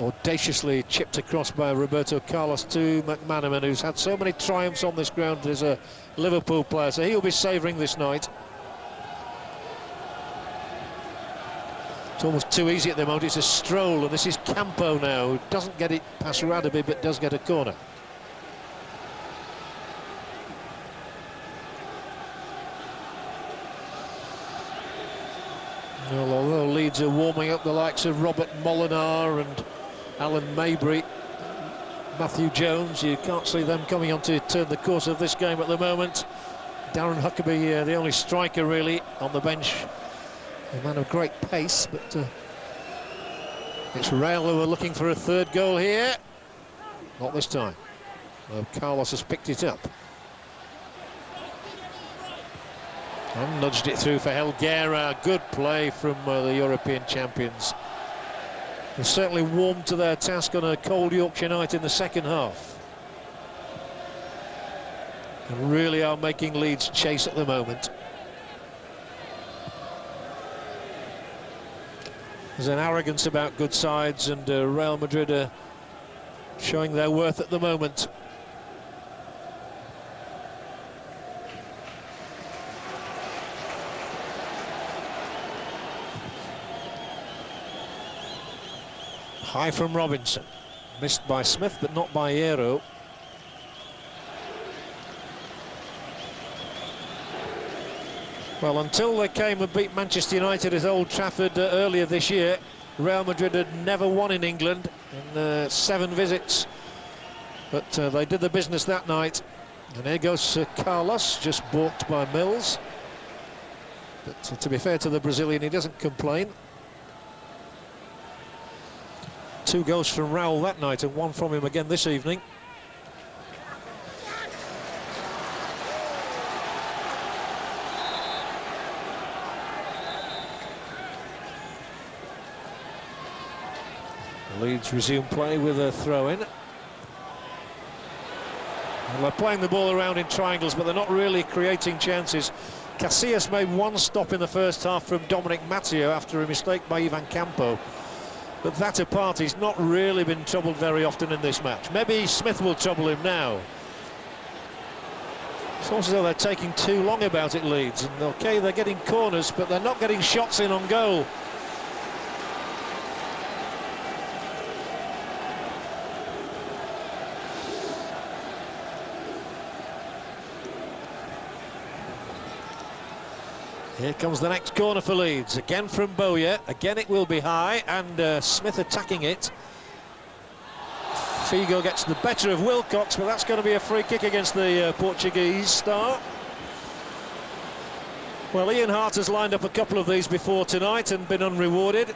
B: Audaciously chipped across by Roberto Carlos to McManaman, who's had so many triumphs on this ground as a Liverpool player, so he'll be savouring this night. It's almost too easy at the moment. It's a stroll, and this is Campo now, who doesn't get it past Radaby but does get a corner. Well, although Leeds are warming up, the likes of Robert Molinar and Alan Mabry, Matthew Jones, you can't see them coming on to turn the course of this game at the moment. Darren Huckabee, the only striker really on the bench. A man of great pace, but it's Real who are looking for a third goal here. Not this time. Well, Carlos has picked it up. And nudged it through for Helguera. Good play from the European champions. They've certainly warmed to their task on a cold Yorkshire night in the second half. And really are making Leeds chase at the moment. There's an arrogance about good sides, and Real Madrid are showing their worth at the moment. High from Robinson, missed by Smith but not by Hierro. Well, until they came and beat Manchester United at Old Trafford earlier this year, Real Madrid had never won in England in 7 visits, but they did the business that night. And here goes Carlos, just balked by Mills, but to be fair to the Brazilian, he doesn't complain. 2 goals from Raul that night and 1 from him again this evening. Leeds resume play with a throw-in. Well, they're playing the ball around in triangles, but they're not really creating chances. Casillas made 1 stop in the first half from Dominic Matteo after a mistake by Ivan Campo. But that apart, he's not really been troubled very often in this match. Maybe Smith will trouble him now. It's almost as though they're taking too long about it, Leeds. And OK, they're getting corners, but they're not getting shots in on goal. Here comes the next corner for Leeds, again from Bowyer. Again it will be high, and Smith attacking it. Figo gets the better of Wilcox, but that's going to be a free kick against the Portuguese star. Well, Ian Hart has lined up a couple of these before tonight and been unrewarded.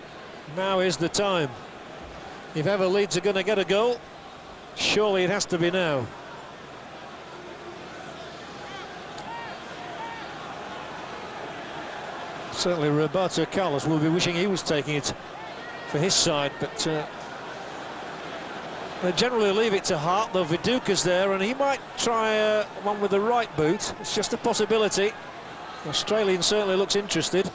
B: Now is the time. If ever Leeds are going to get a goal, surely it has to be now. Certainly Roberto Carlos will be wishing he was taking it for his side, but they generally leave it to Hart, though Viduka's there, and he might try one with the right boot. It's just a possibility. The Australian certainly looks interested.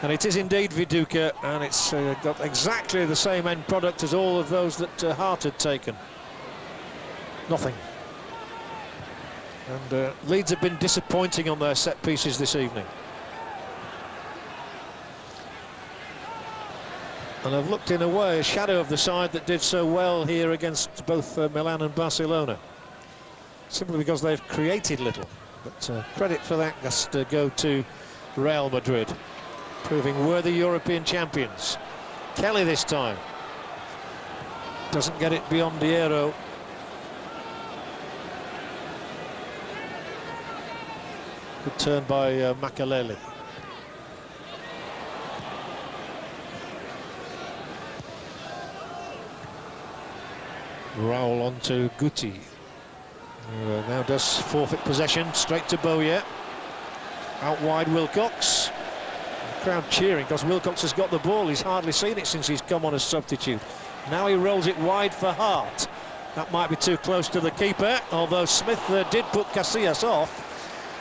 B: And it is indeed Viduka, and it's got exactly the same end product as all of those that Hart had taken. Nothing. And Leeds have been disappointing on their set pieces this evening. And I've looked in a way a shadow of the side that did so well here against both Milan and Barcelona. Simply because they've created little. But credit for that has to go to Real Madrid, proving worthy European champions. Kelly this time. Doesn't get it beyond Hierro. Good turn by Makaleli. Raul on to Guti. Now does forfeit possession, straight to Bowyer. Out wide Wilcox. The crowd cheering because Wilcox has got the ball. He's hardly seen it since he's come on as substitute. Now he rolls it wide for Hart. That might be too close to the keeper, although Smith did put Casillas off.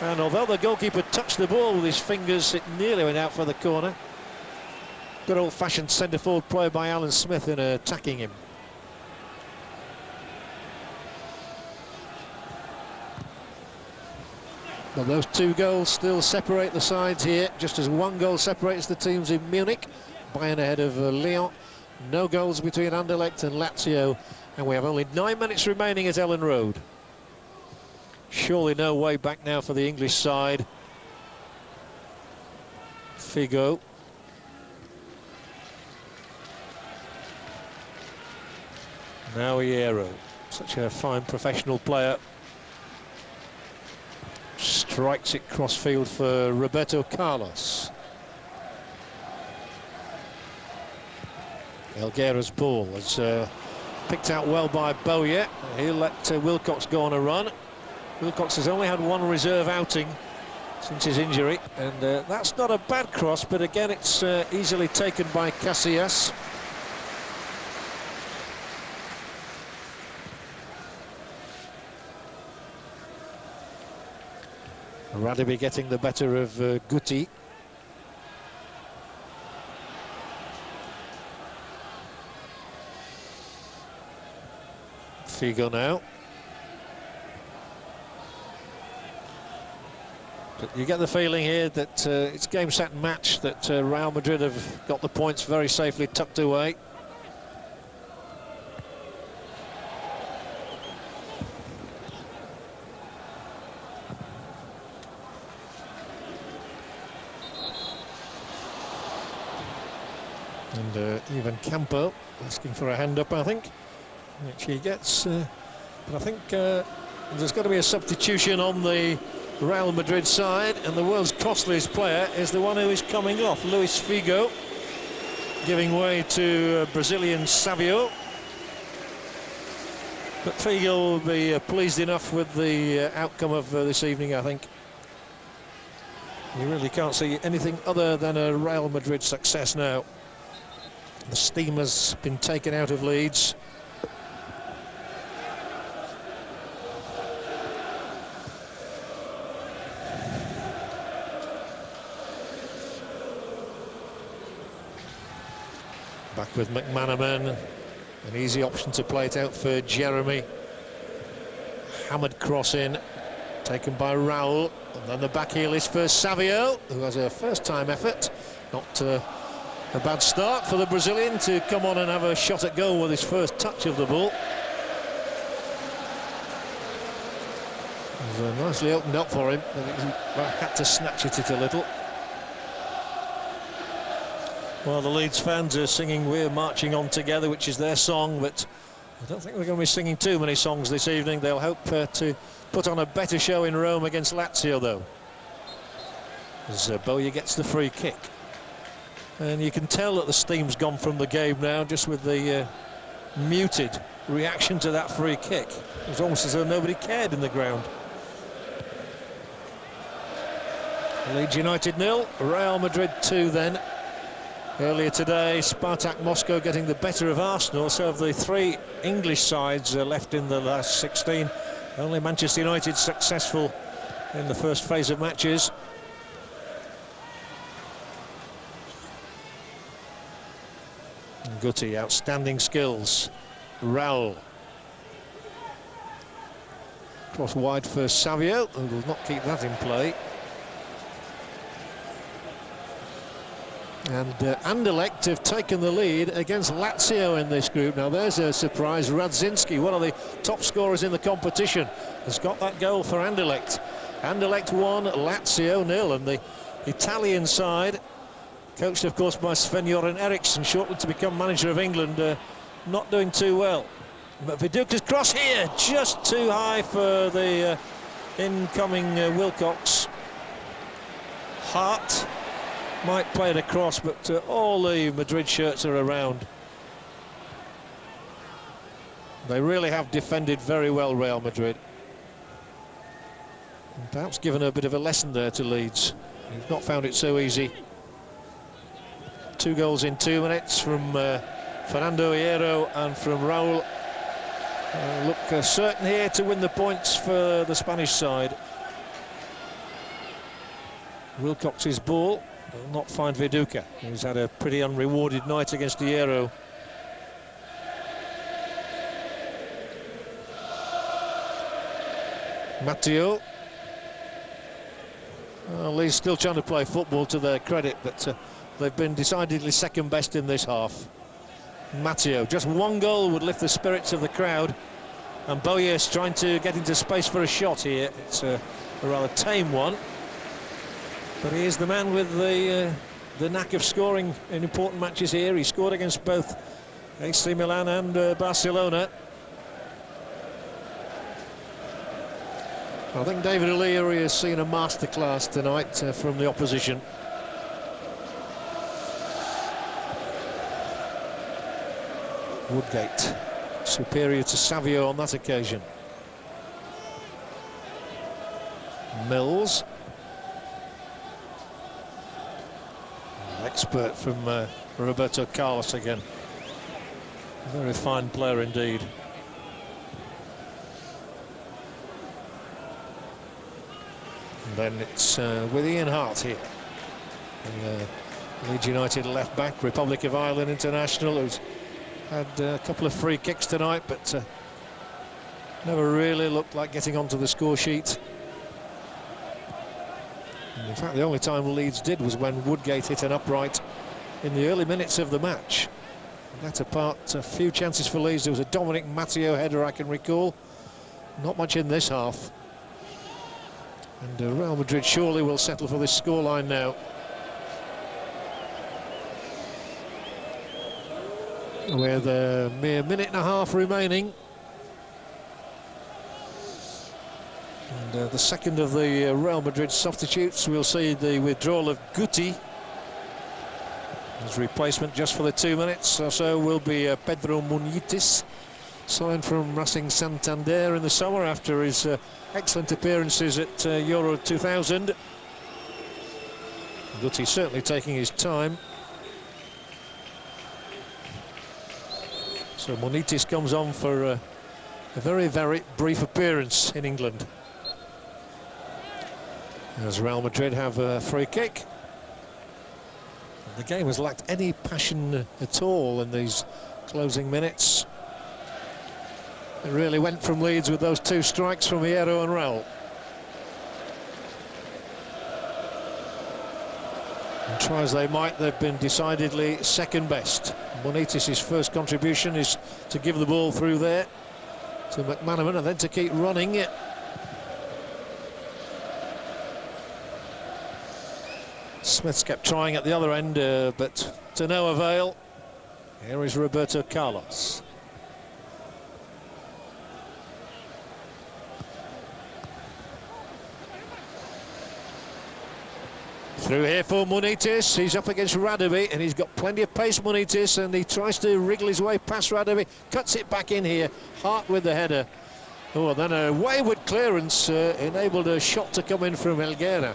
B: And although the goalkeeper touched the ball with his fingers, it nearly went out for the corner. Good old-fashioned centre-forward play by Alan Smith in attacking him. Well, those 2 goals still separate the sides here, just as 1 goal separates the teams in Munich. Bayern ahead of Lyon. No goals between Anderlecht and Lazio, and we have only 9 minutes remaining at Ellen Road. Surely no way back now for the English side. Figo. Now Hierro, such a fine professional player. Strikes it cross-field for Roberto Carlos. Helguera's ball as picked out well by Bowyer. He'll let Wilcox go on a run. Wilcox has only had one reserve outing since his injury, and that's not a bad cross, but again it's easily taken by Casillas. Radaby getting the better of Guti. Figo now. But you get the feeling here that it's game, set and match, that Real Madrid have got the points very safely tucked away. And even Campo asking for a hand up, I think, which he gets. But I think there's got to be a substitution on the Real Madrid side, and the world's costliest player is the one who is coming off, Luis Figo, giving way to Brazilian Savio. But Figo will be pleased enough with the outcome of this evening, I think. You really can't see anything other than a Real Madrid success now. The steam has been taken out of Leeds. Back with McManaman, an easy option to play it out for Jeremy. Hammered cross in, taken by Raul, and then the back heel is for Savio, who has a first-time effort. Not a bad start for the Brazilian to come on and have a shot at goal with his first touch of the ball. It was nicely opened up for him, but he had to snatch at it a little. Well, the Leeds fans are singing "We're Marching On Together," which is their song, but I don't think we're going to be singing too many songs this evening. They'll hope to put on a better show in Rome against Lazio, though, as Bowyer gets the free kick. And you can tell that the steam's gone from the game now, just with the muted reaction to that free kick. It was almost as though nobody cared in the ground. Leeds United 0, Real Madrid 2 then. Earlier today, Spartak Moscow getting the better of Arsenal, so of the three English sides left in the last 16, only Manchester United successful in the first phase of matches. Guti, outstanding skills. Raul. Cross wide for Savio, who will not keep that in play. And Anderlecht have taken the lead against Lazio in this group. Now there's a surprise. Radzinski, one of the top scorers in the competition, has got that goal for Anderlecht. Anderlecht 1, Lazio 0, and the Italian side, coached of course by Sven-Göran Eriksson, shortly to become manager of England, not doing too well. But Viduka's cross here, just too high for the incoming Wilcox. Hart might play it across, but all the Madrid shirts are around. They really have defended very well, Real Madrid. And perhaps given a bit of a lesson there to Leeds. He's not found it so easy. 2 goals in 2 minutes from Fernando Hierro and from Raul. Look certain here to win the points for the Spanish side. Wilcox's ball will not find Viduka, who's had a pretty unrewarded night against Hierro. Matteo. Well, Lee's still trying to play football to their credit, but they've been decidedly second best in this half. Matteo, just 1 goal would lift the spirits of the crowd, and Bowyer's trying to get into space for a shot here. It's a rather tame one, but he is the man with the knack of scoring in important matches here. He scored against both AC Milan and Barcelona. I think David O'Leary has seen a masterclass tonight from the opposition. Woodgate. superior to Savio on that occasion. Mills. Expert from Roberto Carlos again. Very fine player indeed. And then it's with Ian Hart here. And, Leeds United left back, Republic of Ireland international, who's had a couple of free kicks tonight, but never really looked like getting onto the score sheet. And in fact, the only time Leeds did was when Woodgate hit an upright in the early minutes of the match. And that apart, a few chances for Leeds. There was a Dominic Matteo header I can recall. Not much in this half. And Real Madrid surely will settle for this scoreline now. With a mere minute and a half remaining. And the second of the Real Madrid substitutes, we'll see the withdrawal of Guti. His replacement just for the 2 minutes or so will be Pedro Munitis, signed from Racing Santander in the summer after his excellent appearances at Euro 2000. Guti certainly taking his time. So Munitis comes on for a very, very brief appearance in England. As Real Madrid have a free kick. The game has lacked any passion at all in these closing minutes. It really went from Leeds with those 2 strikes from Hierro and Raul. And try as they might, they've been decidedly second best. Munitis' first contribution is to give the ball through there to McManaman and then to keep running it. Smith's kept trying at the other end, but to no avail. Here is Roberto Carlos. Through here for Munitis. He's up against Radaby, and he's got plenty of pace, Munitis, and he tries to wriggle his way past Radaby, cuts it back in here. Hart with the header. Oh, then a wayward clearance enabled a shot to come in from Helguera.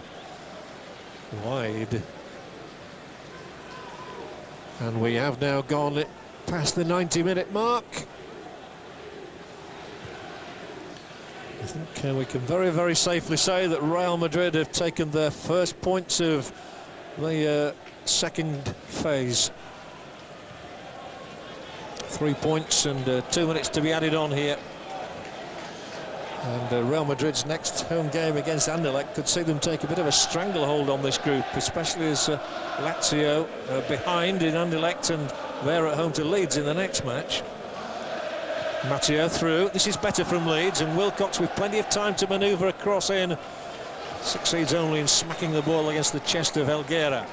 B: Wide. And we have now gone past the 90-minute mark. I think we can very, very safely say that Real Madrid have taken their first points of the second phase. 3 points and 2 minutes to be added on here. And Real Madrid's next home game against Anderlecht could see them take a bit of a stranglehold on this group, especially as Lazio are behind in Anderlecht and they're at home to Leeds in the next match. Matteo through. This is better from Leeds, and Wilcox with plenty of time to manoeuvre a cross in. Succeeds only in smacking the ball against the chest of Helguera.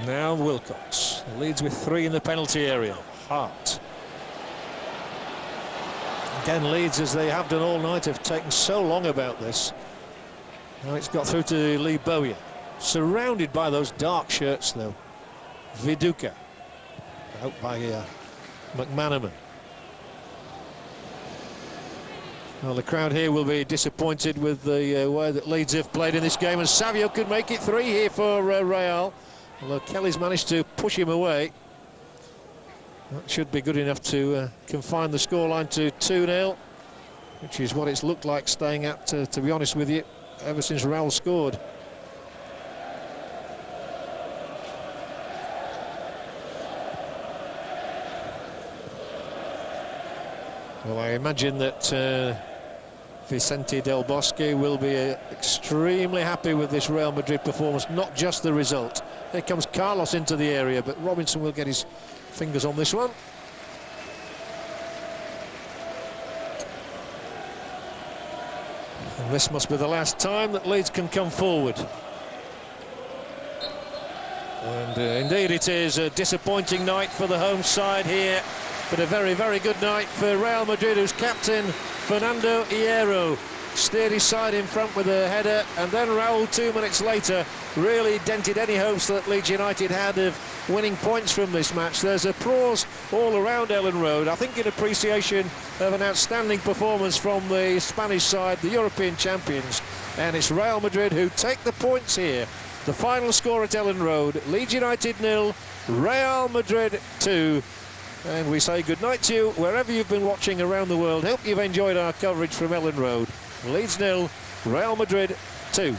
B: Now Wilcox. Leeds with 3 in the penalty area. Hart. Again, Leeds, as they have done all night, have taken so long about this. Now it's got through to Lee Bowyer. Surrounded by those dark shirts, though. Viduka. Out by McManaman. Well, the crowd here will be disappointed with the way that Leeds have played in this game, and Savio could make it 3 here for Real, although Kelly's managed to push him away. That should be good enough to confine the scoreline to 2-0, which is what it's looked like staying at, to be honest with you, ever since Raul scored. Well, I imagine that Vicente Del Bosque will be extremely happy with this Real Madrid performance, not just the result. Here comes Carlos into the area, but Robinson will get his fingers on this one. And this must be the last time that Leeds can come forward. And indeed it is a disappointing night for the home side here, but a very, very good night for Real Madrid, whose captain, Fernando Hierro, steered his side in front with a header, and then Raul 2 minutes later really dented any hopes that Leeds United had of winning points from this match. There's applause all around Ellen Road, I think in appreciation of an outstanding performance from the Spanish side, the European champions, and it's Real Madrid who take the points here. The final score at Ellen Road, Leeds United 0, Real Madrid 2. And we say goodnight to you wherever you've been watching around the world. Hope you've enjoyed our coverage from Ellen Road. Leeds 0, Real Madrid 2.